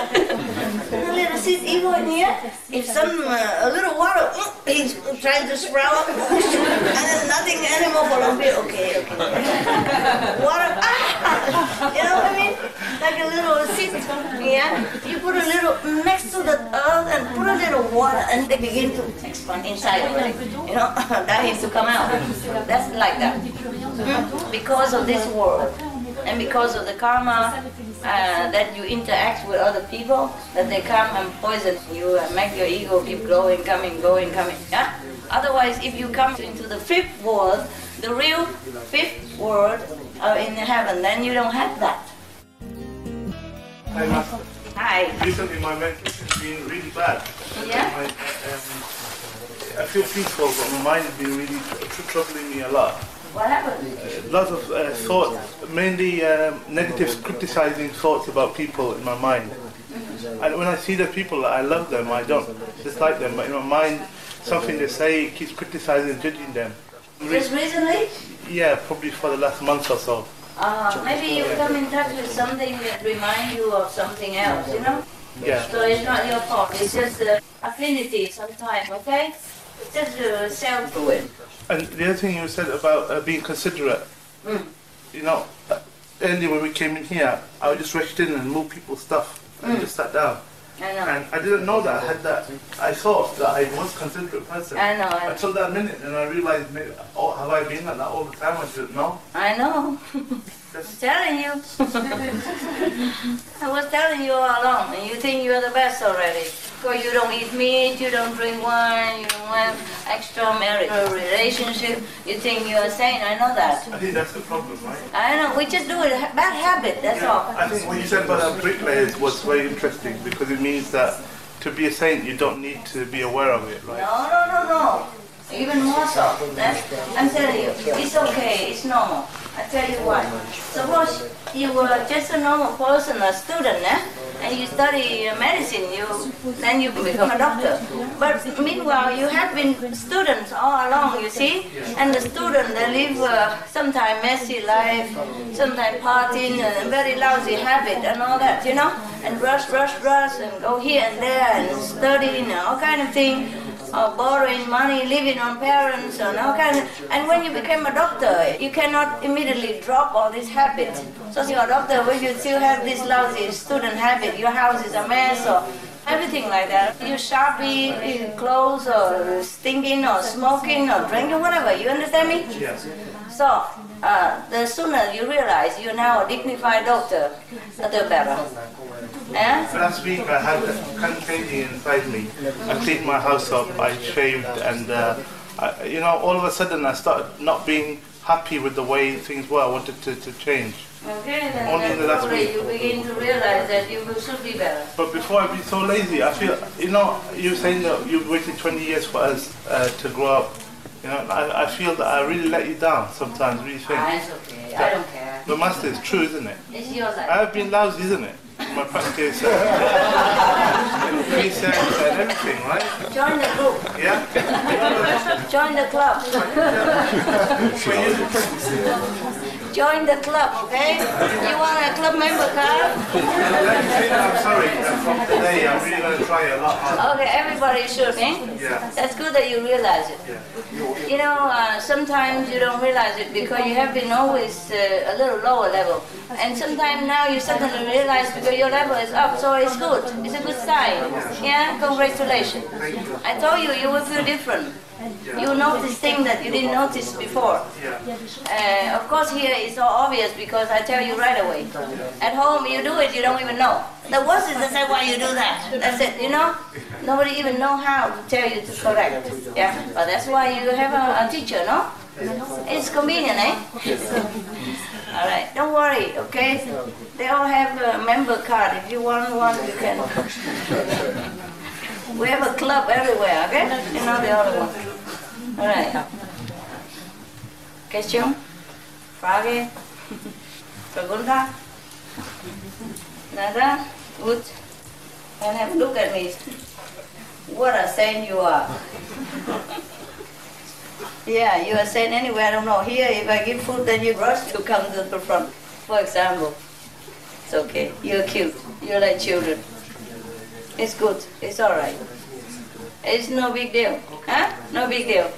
ego in here. If a little water, he's trying to sprout, and then nothing anymore for a bit. Okay. Water, you know what I mean? Like a little seed, yeah? You put a little next to the earth and put a little water, and they begin to expand inside, you know, dying to come out. That's like that. Because of this world, and because of the karma that you interact with other people, that they come and poison you and make your ego keep growing, coming. Yeah? Otherwise, if you come into the fifth world, the real fifth world in heaven, then you don't have that. Hi, Master. Hi. Recently, my mental has been really bad. Yeah? I feel peaceful, but my mind has been really troubling me a lot. What happened? Lots of thoughts, mainly negative, criticizing thoughts about people in my mind. And when I see the people, I love them, I don't dislike them, but in my mind, something they say keeps criticizing and judging them. Just recently? Yeah, probably for the last month or so. Maybe you come in touch with something that reminds you of something else, you know? Yeah. So it's not your fault, it's just affinity sometimes, okay? It's just self-doing. And the other thing you said about being considerate, you know, earlier when we came in here, I would just rushed in and move people's stuff and just sat down. I know. And I didn't know that I had that. I thought that I was a considerate person. I know. Until that minute, and I realized, maybe, oh, have I been like that all the time? I didn't know. I know. I'm telling you. I was telling you all along, and you think you're the best already. Because you don't eat meat, you don't drink wine, you don't have extramarital relationship. You think you're a saint, I know that. I think that's the problem, right? I know, we just do it, bad habit, that's all. I think what you said about bricklayers was very interesting because it means that to be a saint, you don't need to be aware of it, right? No. Even more so. I'm telling you, it's okay, it's normal. I tell you why. Suppose you were just a normal person, a student, and you study medicine, then you become a doctor. But meanwhile, you have been students all along, you see? And the student, they live sometimes messy life, sometimes partying, and very lousy habit and all that, you know? And rush, and go here and there, and studying, and all kind of thing. Borrowing money, living on parents, and all kind of. And when you become a doctor, you cannot immediately drop all this habit. So you're a doctor, when you still have this lousy student habit, your house is a mess, or everything like that. You sharpie, clothes, or stinking, or smoking, or drinking, whatever. You understand me? Yes. So the sooner you realize you're now a dignified doctor, the better. Last week I had kind of changing inside me. I cleaned my house up, I shaved, and you know, all of a sudden I started not being happy with the way things were. I wanted to change. Okay, then Only in the last week. You begin to realize that you should be better. But before I be so lazy, I feel, you know, you're saying that you've waited 20 years for us to grow up. You know, I feel that I really let you down sometimes, really think. It's okay, I don't care. The master is true, isn't it? It's your life. I have been lousy, isn't it? My practice, and research and everything, right? Join the group. Yeah? Join the club. Join the club, okay? You want a club member card? I'm sorry, from today I'm really going to try a lot harder. Okay, everybody should, eh? Yeah. That's good that you realize it. Yeah. You know, sometimes you don't realize it because you have been always a little lower level. And sometimes now you suddenly realize because your level is up, so it's good. It's a good sign. Yeah, congratulations. I told you, you will feel different. You notice things that you didn't notice before. Of course here it's so obvious because I tell you right away. At home you do it, you don't even know. The worst is to say why you do that. That's it, you know? Nobody even know how to tell you to correct. Yeah, but that's why you have a teacher, no? It's convenient, eh? All right, don't worry, okay? They all have a member card. If you want one, you can. We have a club everywhere, okay? You know the other one. All right. Question? Frage? Pregunta? Nada? Good. And have a look at me. What a saint you are. Yeah, you are saint anywhere, I don't know. Here, if I give food, then you rush to come to the front, for example. It's okay. You're cute. You're like children. It's good. It's all right. It's no big deal. Huh? No big deal.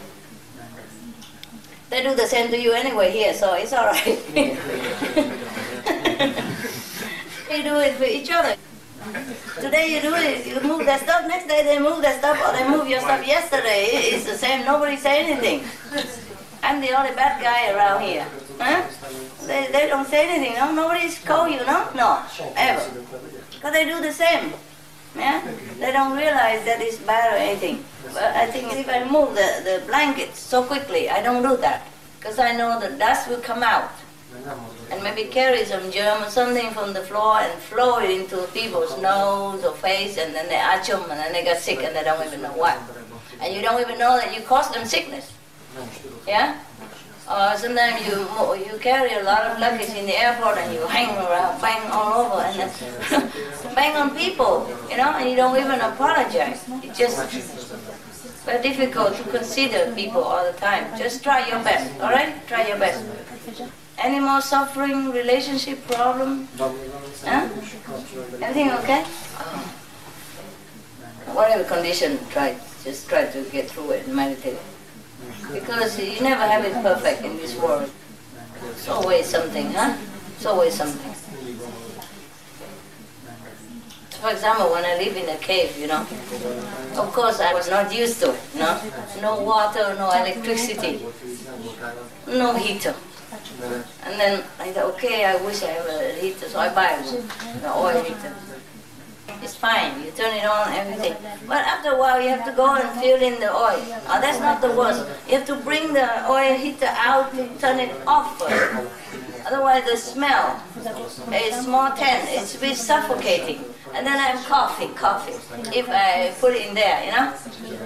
They do the same to you anyway here, so it's all right. We do it for each other. Today you do it, you move that stuff, next day they move that stuff, or they move your stuff yesterday. It's the same, nobody say anything. I'm the only bad guy around here. Huh? They don't say anything, no? Nobody's call you, no? No, ever. Because they do the same. Yeah? They don't realize that it's bad or anything. But I think if I move the blankets so quickly, I don't do that. Because I know the dust will come out. And maybe carry some germ or something from the floor and flow it into people's nose or face, and then they itch them, and then they get sick and they don't even know why. And you don't even know that you caused them sickness. Yeah? Or sometimes you carry a lot of luggage in the airport and you hang around, bang all over, and then bang on people, you know, and you don't even apologize. It's just very difficult to consider people all the time. Just try your best, all right? Try your best. Any more suffering, relationship problem? Huh? Everything okay? Whatever condition, just try to get through it and meditate. Because you never have it perfect in this world. It's always something, huh? It's always something. For example, when I live in a cave, you know, of course I was not used to it, no? No water, no electricity, no heater. And then I thought, okay, I wish I had a heater, so I buy the oil heater. It's fine, you turn it on, everything. But after a while, you have to go and fill in the oil. Oh, that's not the worst. You have to bring the oil heater out, turn it off first. Otherwise, the smell is more tense. It's a bit suffocating. And then I'm coughing. If I put it in there, you know?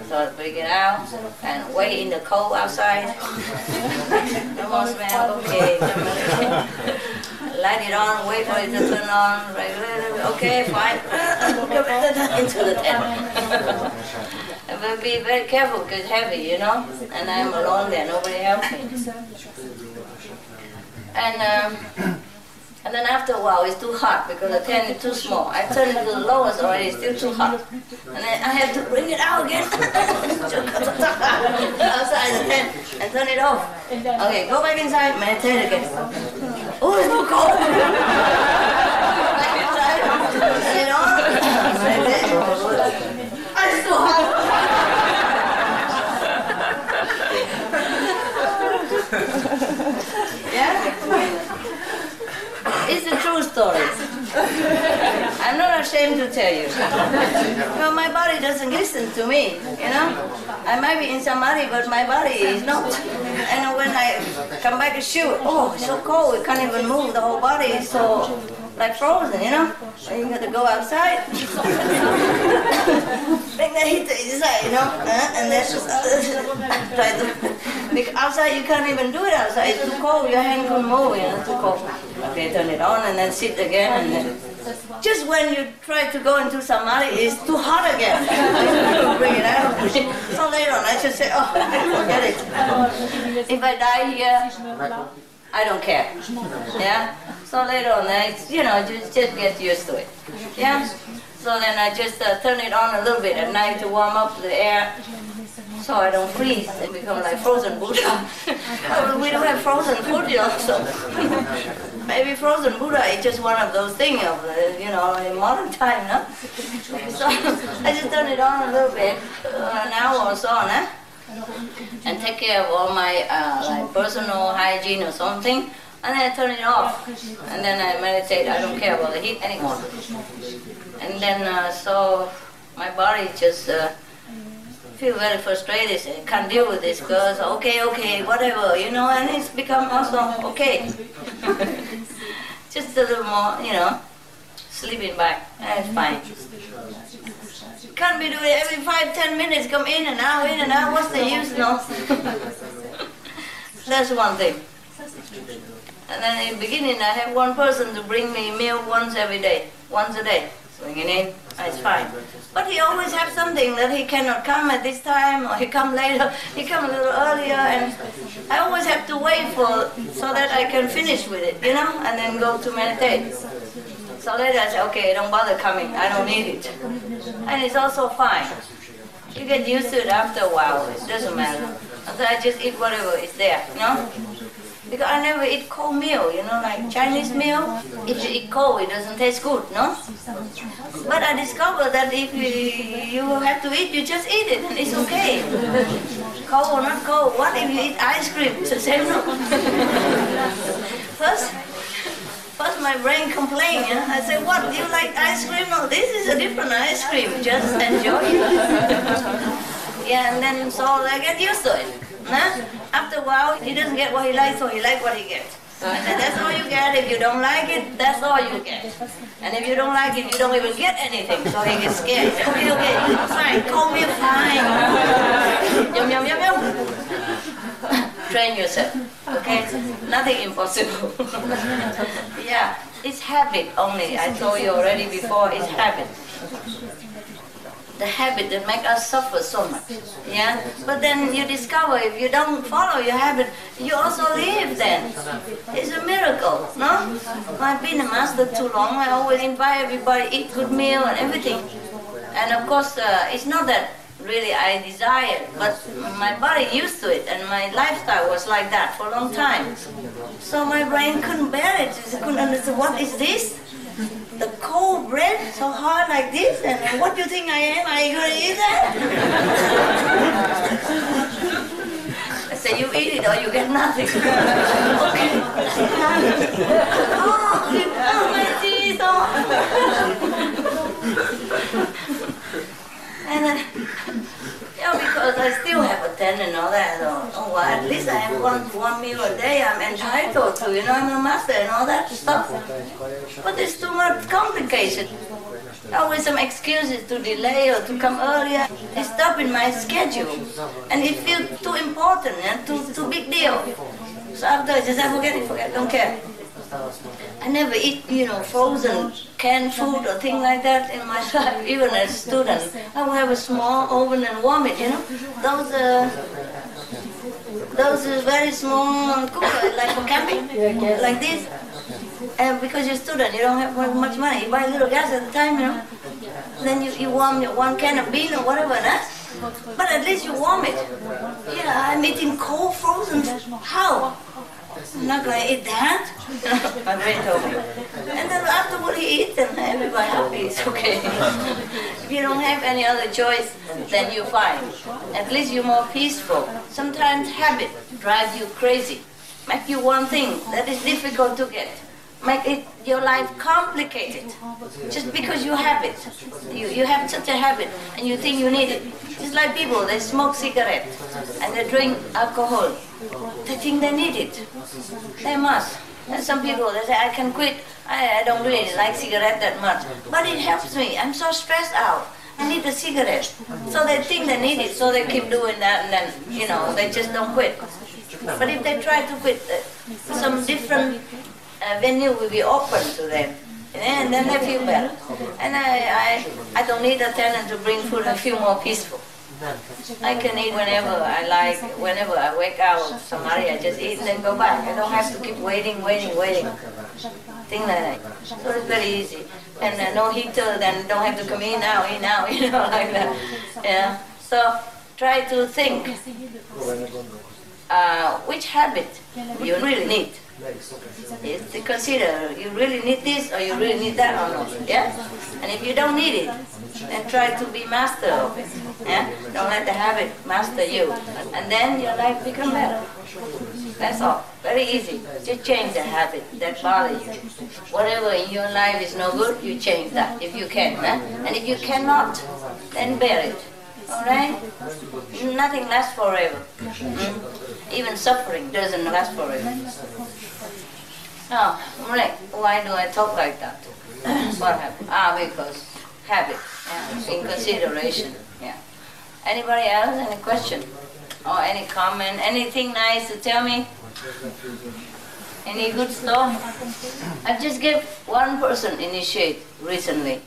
So I bring it out and wait in the cold outside. No more smell, okay. Light it on, wait for it to turn on. Okay, fine. Into the tent. But be very careful because it's heavy, you know? And I'm alone there, nobody helps me. And then after a while, it's too hot because the tent is too small. I turn it to the lowest already, it's still too hot. And then I have to bring it out again. Outside the tent and turn it off. Okay, go back inside, meditate again. Oh, it's so cold! Back inside, turn it on, meditate. Oh, it's too hot! Yeah? It's a true story. I'm not ashamed to tell you. Well, my body doesn't listen to me, you know? I might be in samadhi, but my body is not. And when I come back to shoot, oh, it's so cold, we can't even move, the whole body is so, like frozen, you know? So you got to go outside. Bring the heater inside, you know? And then try to... Because outside you can't even do it outside, it's too cold, your hand can't move, you know, it's too cold. Okay, turn it on and then sit again, and then just when you try to go into samadhi, it's too hot again. Bring it out. So later on, I just say, oh, forget it. If I die here, I don't care. Yeah. So later on, you know, just get used to it. Yeah. So then I just turn it on a little bit at night to warm up the air, so I don't freeze and become like frozen Buddha. We don't have frozen food, you know, so maybe frozen Buddha is just one of those things of, you know, in modern time, no? So I just turn it on a little bit, an hour or so, no? And take care of all my like personal hygiene or something, and then I turn it off, and then I meditate. I don't care about the heat anymore. And then so my body just feel very frustrated and can't deal with this because okay, whatever, you know, and it's become also okay. Just a little more, you know, sleeping back, and it's fine. Can't be doing it every 5-10 minutes, come in and out, what's the use, no? That's one thing. And then in the beginning I have one person to bring me meal once a day. Bringing in, it's fine. But he always has something that he cannot come at this time, or he come later, he come a little earlier, and I always have to wait so that I can finish with it, you know, and then go to meditate. So later I say, okay, don't bother coming, I don't need it. And it's also fine. You get used to it after a while, it doesn't matter. So I just eat whatever is there, you know? Because I never eat cold meal, you know, like Chinese meal. If you eat cold, it doesn't taste good, no? But I discovered that if you have to eat, you just eat it, and it's okay. Cold or not cold, what if you eat ice cream? It's the same, no? First my brain complained, you know? I said, what, do you like ice cream? No, this is a different ice cream, just enjoy it. Yeah, and then so I get used to it. Nah? After a while, he doesn't get what he likes, so he likes what he gets. And then that's all you get. If you don't like it, that's all you get. And if you don't like it, you don't even get anything. So he gets scared. Okay, fine, call me fine. Yum, yum, yum, yum. Train yourself, okay? Nothing impossible. Yeah, it's habit only. I told you already before, it's habit. The habit that makes us suffer so much, yeah? But then you discover if you don't follow your habit, you also live then. It's a miracle, no? I've been a master too long. I always invite everybody to eat good meal and everything. And of course, it's not that really I desire, but my body used to it, and my lifestyle was like that for a long time. So my brain couldn't bear it. It couldn't understand, what is this? The cold bread, so hard like this, and what do you think I am? Are you going to eat that? I say, you eat it or you get nothing. Okay. Oh, my teeth. And then, because I still have a tent and all that, oh well, at least I have one meal a day I'm entitled to, you know, I'm a master and all that stuff. But it's too much complicated. Always some excuses to delay or to come earlier. It's stopping my schedule. And it feels too important and too big deal. So after I just forget, don't care. I never eat, frozen canned food or thing like that in my life, even as a student. I will have a small oven and warm it, Those very small cooker, like for camping, like this. And because you're a student, you don't have much money. You buy a little gas at the time, Then you warm your one can of bean or whatever, But at least you warm it. Yeah, I'm eating cold frozen. How? I'm not going to eat that. My brain told me. And then afterward he eats and everybody happy, it's okay. If you don't have any other choice, then you're fine. At least you're more peaceful. Sometimes habit drives you crazy. Make you one thing that is difficult to get. Make your life complicated. Just because you have it. You have such a habit and you think you need it. Just like people, they smoke cigarettes and they drink alcohol. They think they need it. They must. And some people, they say, I can quit. I don't really like cigarette that much. But it helps me. I'm so stressed out. I need a cigarette. So they think they need it, so they keep doing that and then, they just don't quit. But if they try to quit, some different venue will be open to them. And then they feel better. And I don't need a tenant to bring food. I feel more peaceful. I can eat whenever I like. Whenever I wake out of Somalia, I just eat and then go back. I don't have to keep waiting. Thing like that. So it's very easy. And no heater, then don't have to come in now, like that. Yeah. So try to think which habit you really need. Is to consider you really need this or you really need that or not. Yeah? And if you don't need it, then try to be master of it. Yeah? Don't let the habit master you. And then your life become better. That's all. Very easy. Just change the habit that bothers you. Whatever in your life is no good, you change that if you can. And if you cannot, then bear it. Alright? Nothing lasts forever. Even suffering doesn't last forever. Now, why do I talk like that? What happened? Because habit. Yeah, in consideration. Yeah. Anybody else? Any question? Or any comment? Anything nice to tell me? Any good stuff? I just gave one person initiate recently.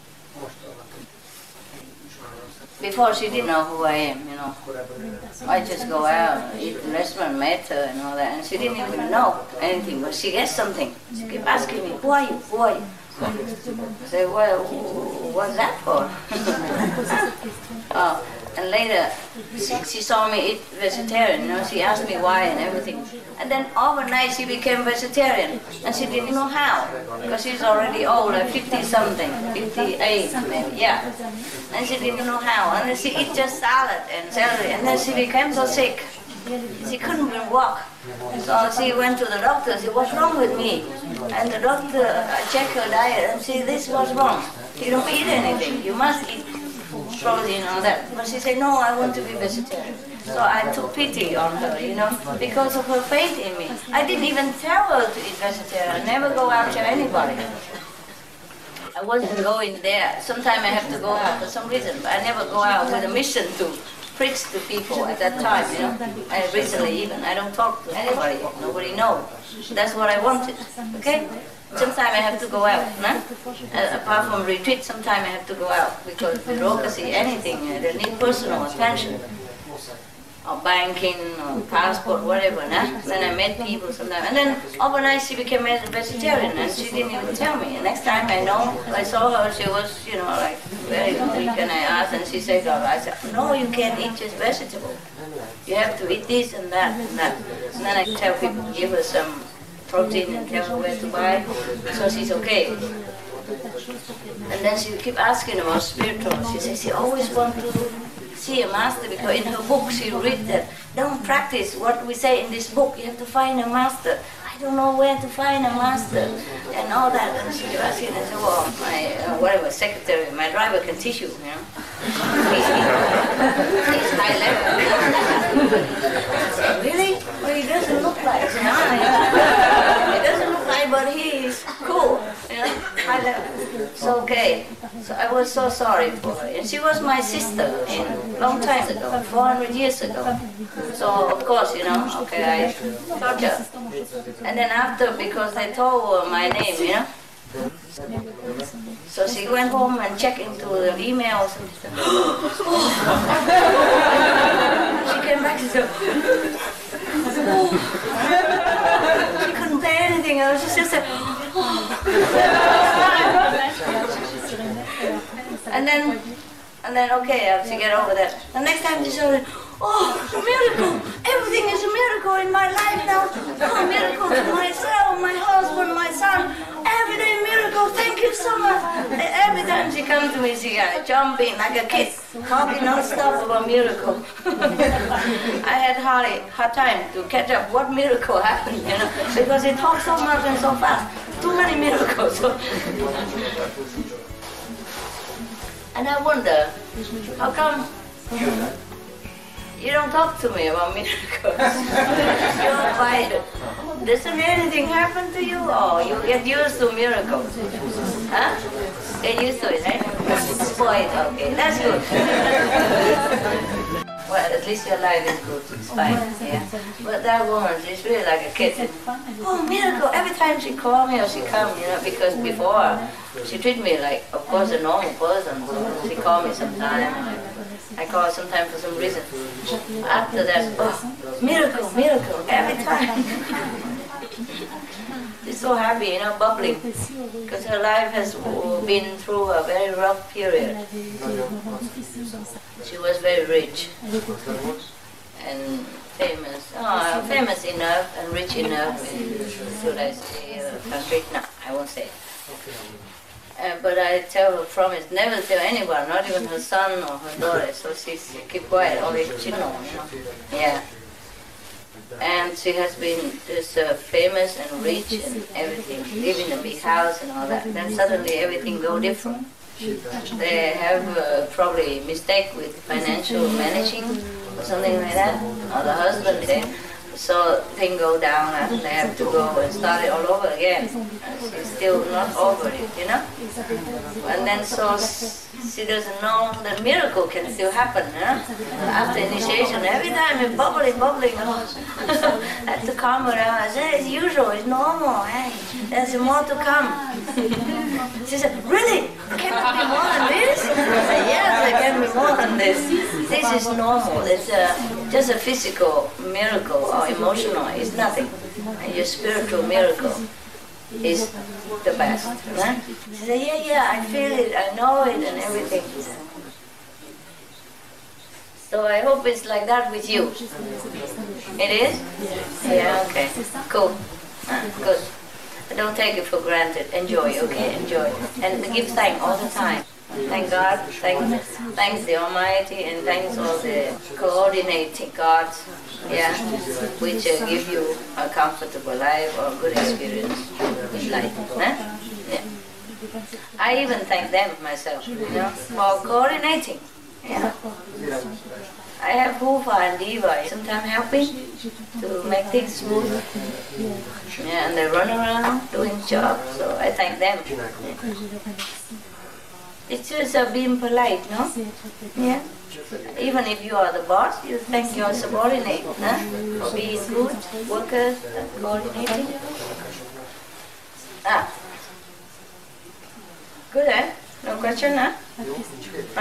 Before she didn't know who I am, you know. I just go out, eat in restaurant, met her and all that, and she didn't even know anything, but she gets something. She kept asking me, who are you, who are you? I say, well, what's that for? And later, she saw me eat vegetarian, you know, she asked me why and everything. And then overnight she became vegetarian, and she didn't know how, because she's already old, like 50-something, 58 maybe, yeah. And she didn't know how, and then she eat just salad and celery, and then she became so sick. She couldn't even walk. So she went to the doctor, she said, what's wrong with me? And the doctor checked her diet and said, this was wrong. You don't eat anything, you must eat protein and all that. But she said, no, I want to be vegetarian. So I took pity on her, you know, because of her faith in me. I didn't even tell her to eat vegetarian. I never go after anybody. I wasn't going there. Sometimes I have to go out for some reason, but I never go out with a mission to preach to people at that time, you know. I recently even, I don't talk to anybody, nobody knows. That's what I wanted, okay? Sometimes I have to go out, no? Apart from retreat, sometimes I have to go out because bureaucracy, anything, they need personal attention. Or banking, or passport, whatever, no? Then I met people sometimes. And then overnight she became a vegetarian and she didn't even tell me. And next time I know, I saw her, she was, you know, like very weak, and I asked and she said, oh, I said, no, you can't eat just vegetable. You have to eat this and that and that. And then I tell people, give her some protein and tell her where to buy, so she's okay. And then she keep asking about spiritual. She says she always wants to see a master, because in her book she read that don't practice what we say in this book, you have to find a master. I don't know where to find a master and all that. And she kept asking, and I said, well, my whatever secretary, my driver can teach you, you know. He's high level. I said, really? Well, he doesn't look like, you know. He doesn't look like, but he is cool, you know, high level. So okay. So I was so sorry for her. And she was my sister a long time ago, 400 years ago. So of course, you know, okay, I taught her. And then after, because I told her my name, you know. So she went home and checked into the emails and she said, she came back and said, she couldn't say anything. She just said, and then okay, she get over that. The next time she saw it, oh, miracle! Everything is a miracle in my life now. Oh, miracle to myself, my husband, my son. Every day miracle. Thank you so much. Every time she comes to me, she jumping like a kid, talking non-stop about miracle. I had hard time to catch up what miracle happened, you know, because they talk so much and so fast. Too many miracles. And I wonder, how come you don't talk to me about miracles? You're quiet. Doesn't anything happen to you, or you get used to miracles? Huh? Get used to it, right? Quiet, okay, that's good. Well, at least your life is good, it's fine, yeah. But that woman, she's really like a kid. Oh, miracle! Every time she call me or she come, you know, because before she treat me like, of course, a normal person. So she call me sometime. I call her sometime for some reason. After that, oh, miracle, miracle, every time. She's so happy, you know, bubbling, because her life has been through a very rough period. She was very rich and famous. Oh, famous enough and rich enough. Should I say country? No, I won't say. But I tell her promise never tell anyone, not even her son or her daughter. So she keep quiet, only she know, you know. Yeah. And she has been just famous and rich and everything, live in a big house and all that. Then suddenly everything go different. They have probably mistake with financial managing or something like that. Or the husband said, So thing go down and they have to go and start it all over again. She's still not over it, you know? And then so she doesn't know that miracle can still happen, you know? After initiation, every time it's bubbling. I have to calm her down. I said, it's usual, it's normal, hey, there's more to come. She said, really? Can it be more than this? I said, yes, it can be more than this. This is normal. It's just a physical miracle or emotional. It's nothing. And your spiritual miracle is the best. Right? She said, yeah, I feel it, I know it, and everything. So I hope it's like that with you. It is? Yeah, okay. Cool. Good. Don't take it for granted. Enjoy, okay? Enjoy. And give thanks all the time. Thank God, thanks the Almighty, and thanks all the coordinating gods, yeah, which give you a comfortable life or good experience in life. Huh? Yeah. I even thank them myself, you know, for coordinating. Yeah. I have Hufa and Diva sometimes helping to make things smooth. Yeah, and they run around doing jobs, so I thank them. Yeah. It's just being polite, no? Yeah. Even if you are the boss, you thank your subordinate, huh? For being good workers and coordinating. Good, eh? No question, huh?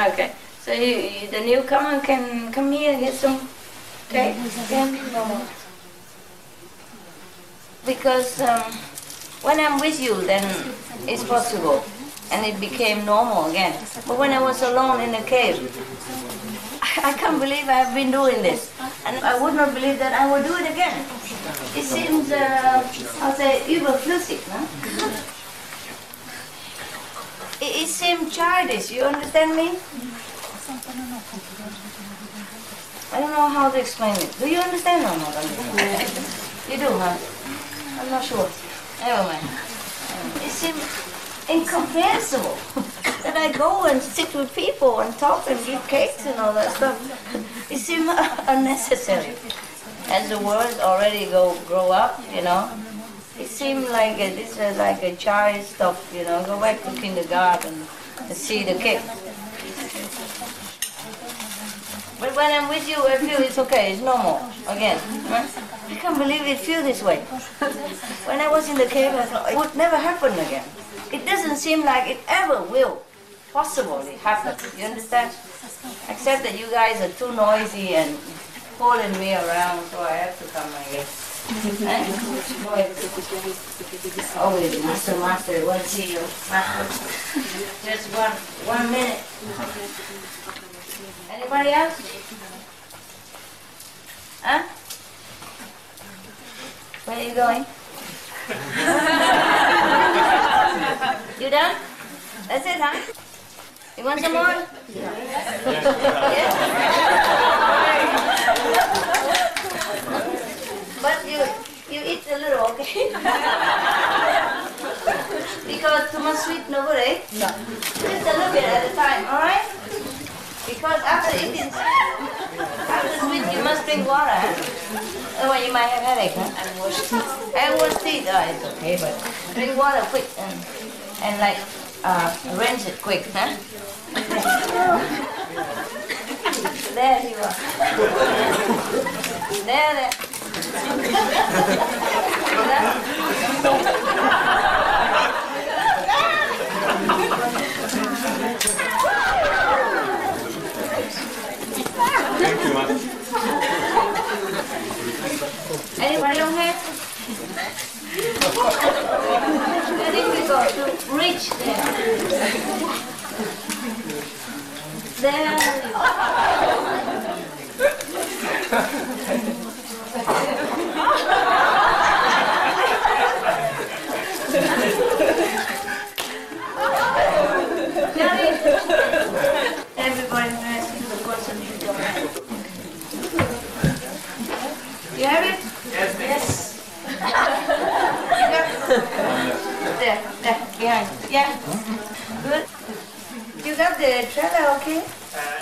Okay. So the newcomer can come here and get some cake. Yeah. Because when I'm with you, then it's possible. And it became normal again. But when I was alone in the cave, I can't believe I've been doing this. And I would not believe that I would do it again. It seems, I'll say, überflüssig, no? It seemed childish, you understand me? I don't know how to explain it. Do you understand or not? You do, huh? I'm not sure. Never mind. It seemed incomprehensible that I go and sit with people and talk and give cakes and all that stuff. It seemed unnecessary. As the words already grow up, you know, it seemed like this is like a child stuff, you know, go back to kindergarten and see the cake. But when I'm with you, I feel it's okay, it's normal again. Right? I can't believe it feels this way. When I was in the cave, I thought it would never happen again. It doesn't seem like it ever will possibly happen. You understand? Except that you guys are too noisy and pulling me around, so I have to come, I guess. Always, master, won't see you. Just one minute. Anybody else? Huh? Where are you going? You done? That's it, huh? You want some more? Yeah? But you eat a little, okay? Because too much sweet, no good, eh? No. Just a little bit at a time, alright? Because after eating sweet, you must drink water, huh? Otherwise you might have headache, huh? And wash teeth, oh, it's okay, but drink water quick and like rinse it quick, huh? There you are. There. Thank you, man. Anybody on here? I think we got to reach there. Everybody has the person. You have it? Yes. There, behind. Yeah. Good. You got the trailer, okay?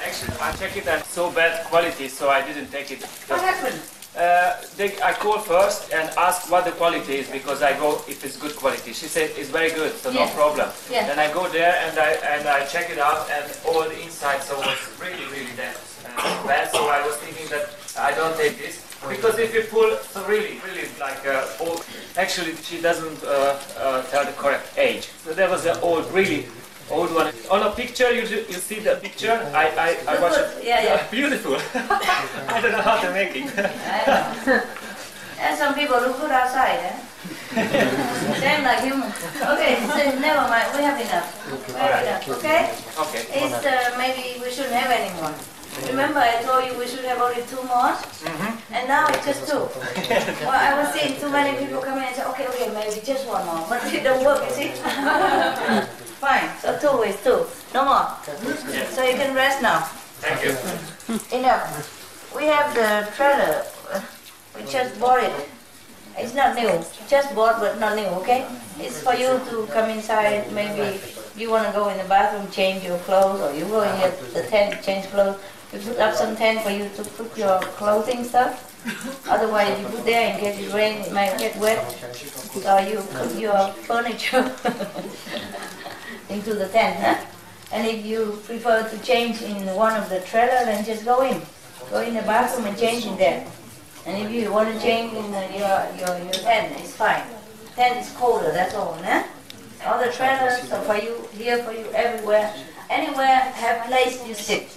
Actually, I checked it at so bad quality, so I didn't take it. What happened? I call first and ask what the quality is, because I go if it's good quality. She said it's very good, so no problem. Yeah. Then I go there and I check it out, and all the inside so was really bad. So I was thinking that I don't take this, because if you pull, so really like old. Actually, she doesn't tell the correct age. So there was an really old one. On a picture, you see the picture. I watch it. Yeah. Beautiful. I don't know how to make it. And some people look good outside, eh? Same like humans. Okay, so never mind. We have enough. Okay? Okay. It's maybe we shouldn't have any more. Remember, I told you we should have only 2 more, and now it's just 2. Well, I was seeing too many people come in and say, okay, maybe just 1 more, but it don't work, you see? Fine. So 2 is 2. No more. So you can rest now. Thank you. Enough. We have the trailer. We just bought it. It's not new. Just bought, but not new, okay? It's for you to come inside. Maybe you want to go in the bathroom, change your clothes, or you go in here, the tent, change clothes. We put up some tent for you to put your clothing stuff. Otherwise, you put there in case it rains, it might get wet. So you put your furniture into the tent, huh? And if you prefer to change in one of the trailer, then just go in. Go in the bathroom and change in there. And if you want to change in your tent, it's fine. Tent is colder, that's all, huh? All the trailers are for you, here for you, everywhere. Anywhere, have place you sit.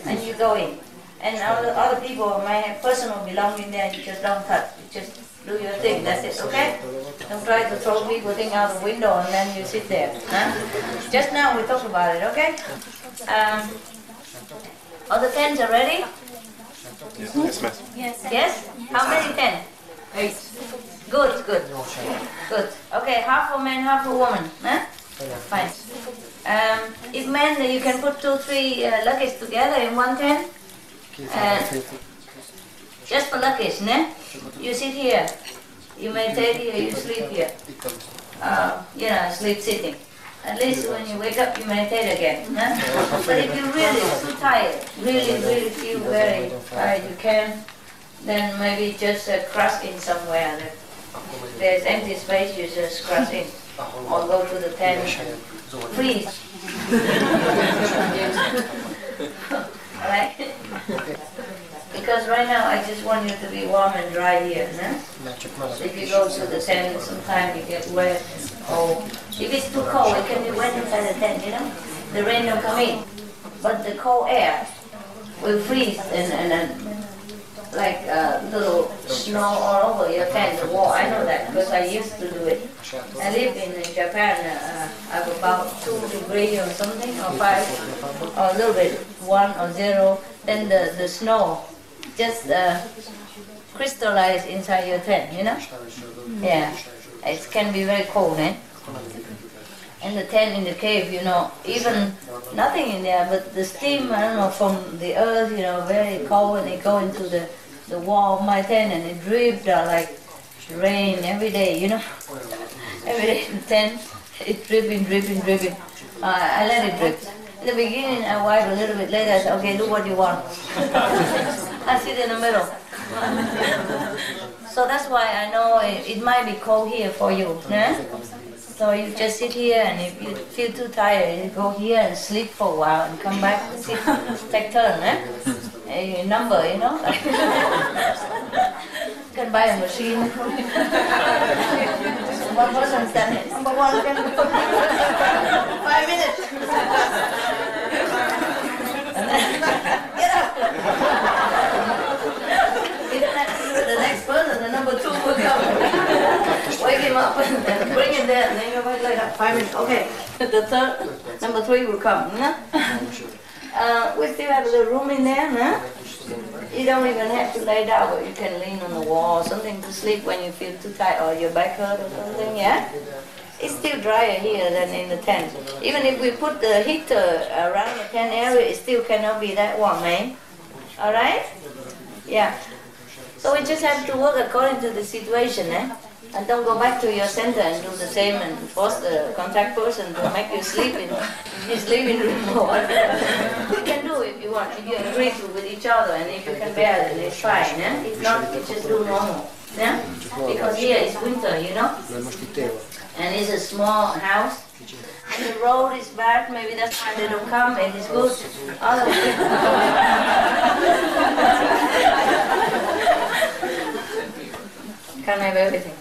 And you go in. And other people might have personal belongings there, you just don't touch. You just do your thing, that's it, okay? Don't try to throw people thing out the window and then you sit there. Huh? Just now we talked about it, okay? All the tents are ready? Yes, ma'am. Yes? How many tents? 8. Good. Okay, half for man, half for woman. Huh? Fine. If men, you can put 2, 3 luggage together in one tent. Just for luggage, ne? You sit here. You meditate here, you sleep here. Sleep sitting. At least when you wake up, you meditate again. Huh? But if you're really too tired, really feel very tired, you can, then maybe just cross in somewhere. There's empty space, you just cross in. Or go to the tent. Please. Alright? Because right now I just want you to be warm and dry here. No? If you go to the tent, sometimes you get wet. Or if it's too cold, it can be wet inside the tent, you know? The rain don't come in. But the cold air will freeze and like little snow all over your tent, the wall. I know that because I used to do it. I live in Japan. I have about 2 degrees or something, or 5, or a little bit, 1 or 0. Then the snow just crystallize inside your tent, you know? Yeah, it can be very cold, eh? And the tent in the cave, you know, even nothing in there, but the steam, I don't know, from the earth, you know, very cold, and it go into the wall of my tent, and it dripped like rain every day, you know. Every day in the tent, it's dripping. I let it drip. In the beginning, I wiped a little bit. Later, I said, okay, do what you want. I sit in the middle. So that's why I know it might be cold here for you. Yeah? So you just sit here, and if you feel too tired, you go here and sleep for a while and come back and sit, take turn. A number, you know. You can buy a machine. One person standing. Number 1 can go. 5 minutes. Get up. You don't have to do it the next person. The number 2 will come. Wake him up and bring him there. And then you wait like 5 minutes. Okay. The third, number 3 will come. We still have a little room in there. Huh? You don't even have to lay down, but you can lean on the wall or something to sleep when you feel too tight or your back hurt or something, yeah? It's still drier here than in the tent. Even if we put the heater around the tent area, it still cannot be that warm, eh? Alright? Yeah. So we just have to work according to the situation, eh? And don't go back to your center and do the same and force the contact person to make you sleep in his living room or whatever. You can do if you want. want, if you agree with each other, and if you can bear it, it's fine. Yeah? If not, you just do normal. Yeah? Because here it's winter, you know, and it's a small house. And the road is bad, maybe that's why they don't come, maybe it's good. Can't have everything.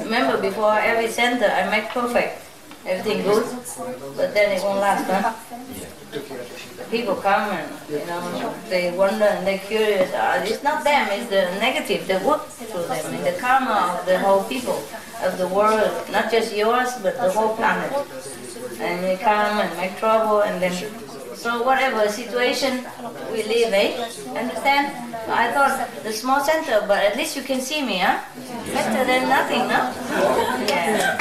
Remember, before every center I make perfect. Everything good, but then it won't last, huh? People come and, you know, they wonder and they're curious. It's not them, it's the negative, the work through them, and the karma of the whole people, of the world, not just yours, but the whole planet. And they come and make trouble, and then, so whatever situation we live, eh? Understand? I thought the small center, but at least you can see me, huh? Better than nothing, no? Yeah.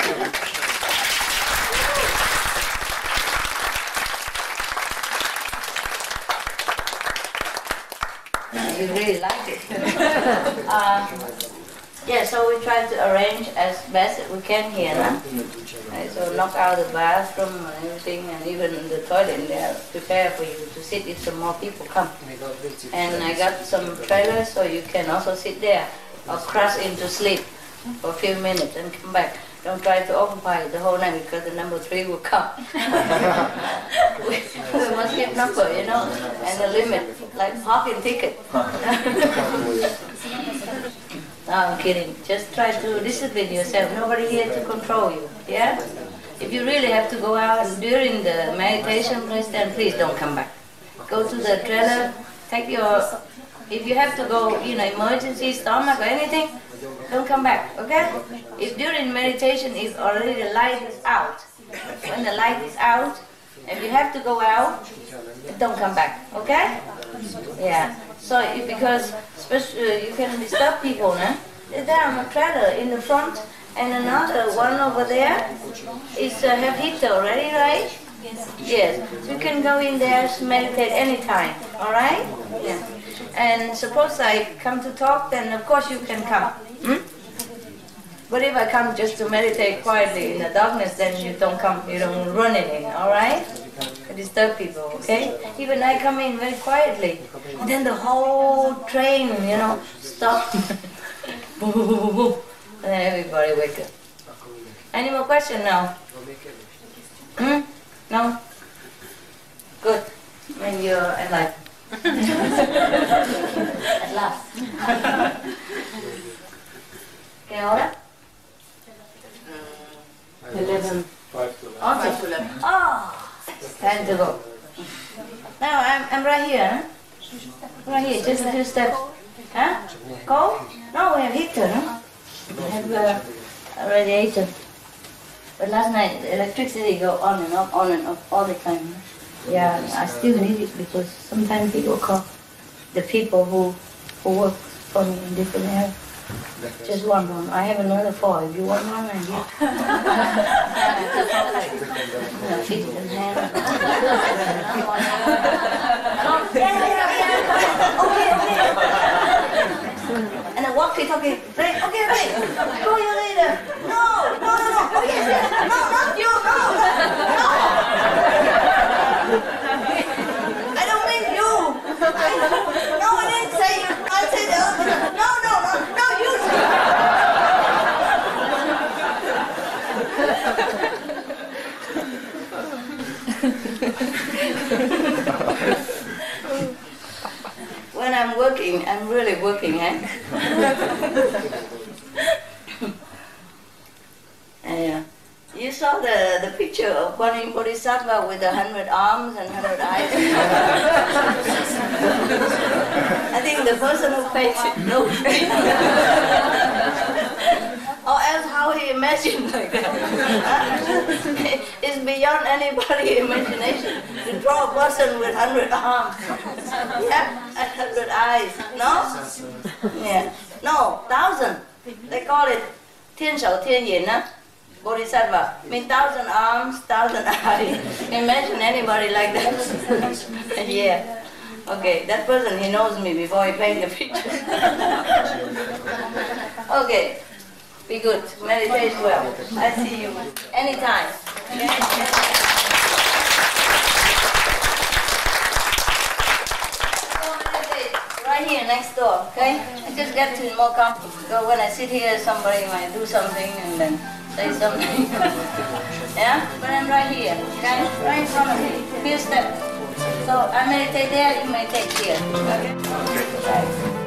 You really like it. Yeah, so we try to arrange as best as we can here, no? So knock out the bathroom and everything, and even the toilet they are prepared for you to sit if some more people come. And I got some trailers so you can also sit there or crash into sleep for a few minutes and come back. Don't try to occupy the whole night because the number 3 will come. we must keep number, you know, and the limit, like parking ticket. No, I'm kidding. Just try to discipline yourself. Nobody here to control you. Yeah? If you really have to go out during the meditation place, then please don't come back. Go to the trailer, take your, if you have to go, you know, emergency, stomach or anything, don't come back, okay? If during meditation is already the light is out, when the light is out, and you have to go out, don't come back, okay? Yeah. So because especially you can disturb people, no? There on a trailer in the front, and another one over there is have heater already, right? Yes. So you can go in there to meditate anytime, all right? Yeah. And suppose I come to talk, then of course you can come. But if I come just to meditate quietly in the darkness, then you don't come, you don't run in, all right? I disturb people, okay? Even I come in very quietly, and then the whole train, you know, stop. Boom, boom, boom, boom, boom. And then everybody wake up. Any more questions now? No? Good. When you're alive. At last. Okay, ahora? 11. 5 to 11. Oh! Time to go. Now I'm right here, huh? Right here, just a few steps. Huh? Cold? No, we have heater, no? We have a radiator. But last night the electricity go on and off all the time. Huh? Yeah, I still need it because sometimes people call the people who work for me in different areas. Just one. I have another 4. If you want one, I give. Feet and hands. Okay. And then walkie-talkie. Right, okay. Call you later. No. Oh yes. No, not you. No. I don't mean you. No, I didn't say you. I said the other. No, you. When I'm working, I'm really working, eh? Yeah. You saw the picture of Quen Bodhisattva with 100 arms and 100 eyes. I think the person who painted knows. Or else how he imagined like that. It's beyond anybody's imagination to draw a person with 100 arms. Yeah, and 100 eyes. No? Yeah. No, 1,000. They call it 天手天眼, huh? Bodhisattva. Mean 1,000 arms, 1,000 eyes. Imagine anybody like that. Yeah. Okay, that person, he knows me before he painted the picture. Okay. Be good. Meditate well. I see you anytime. Okay? here next door, okay? I just get to more comfortable. Because when I sit here, somebody might do something and then say something. Yeah? But I'm right here, okay? Right in front of me. Few steps. So I meditate there, you meditate here. Okay? Right.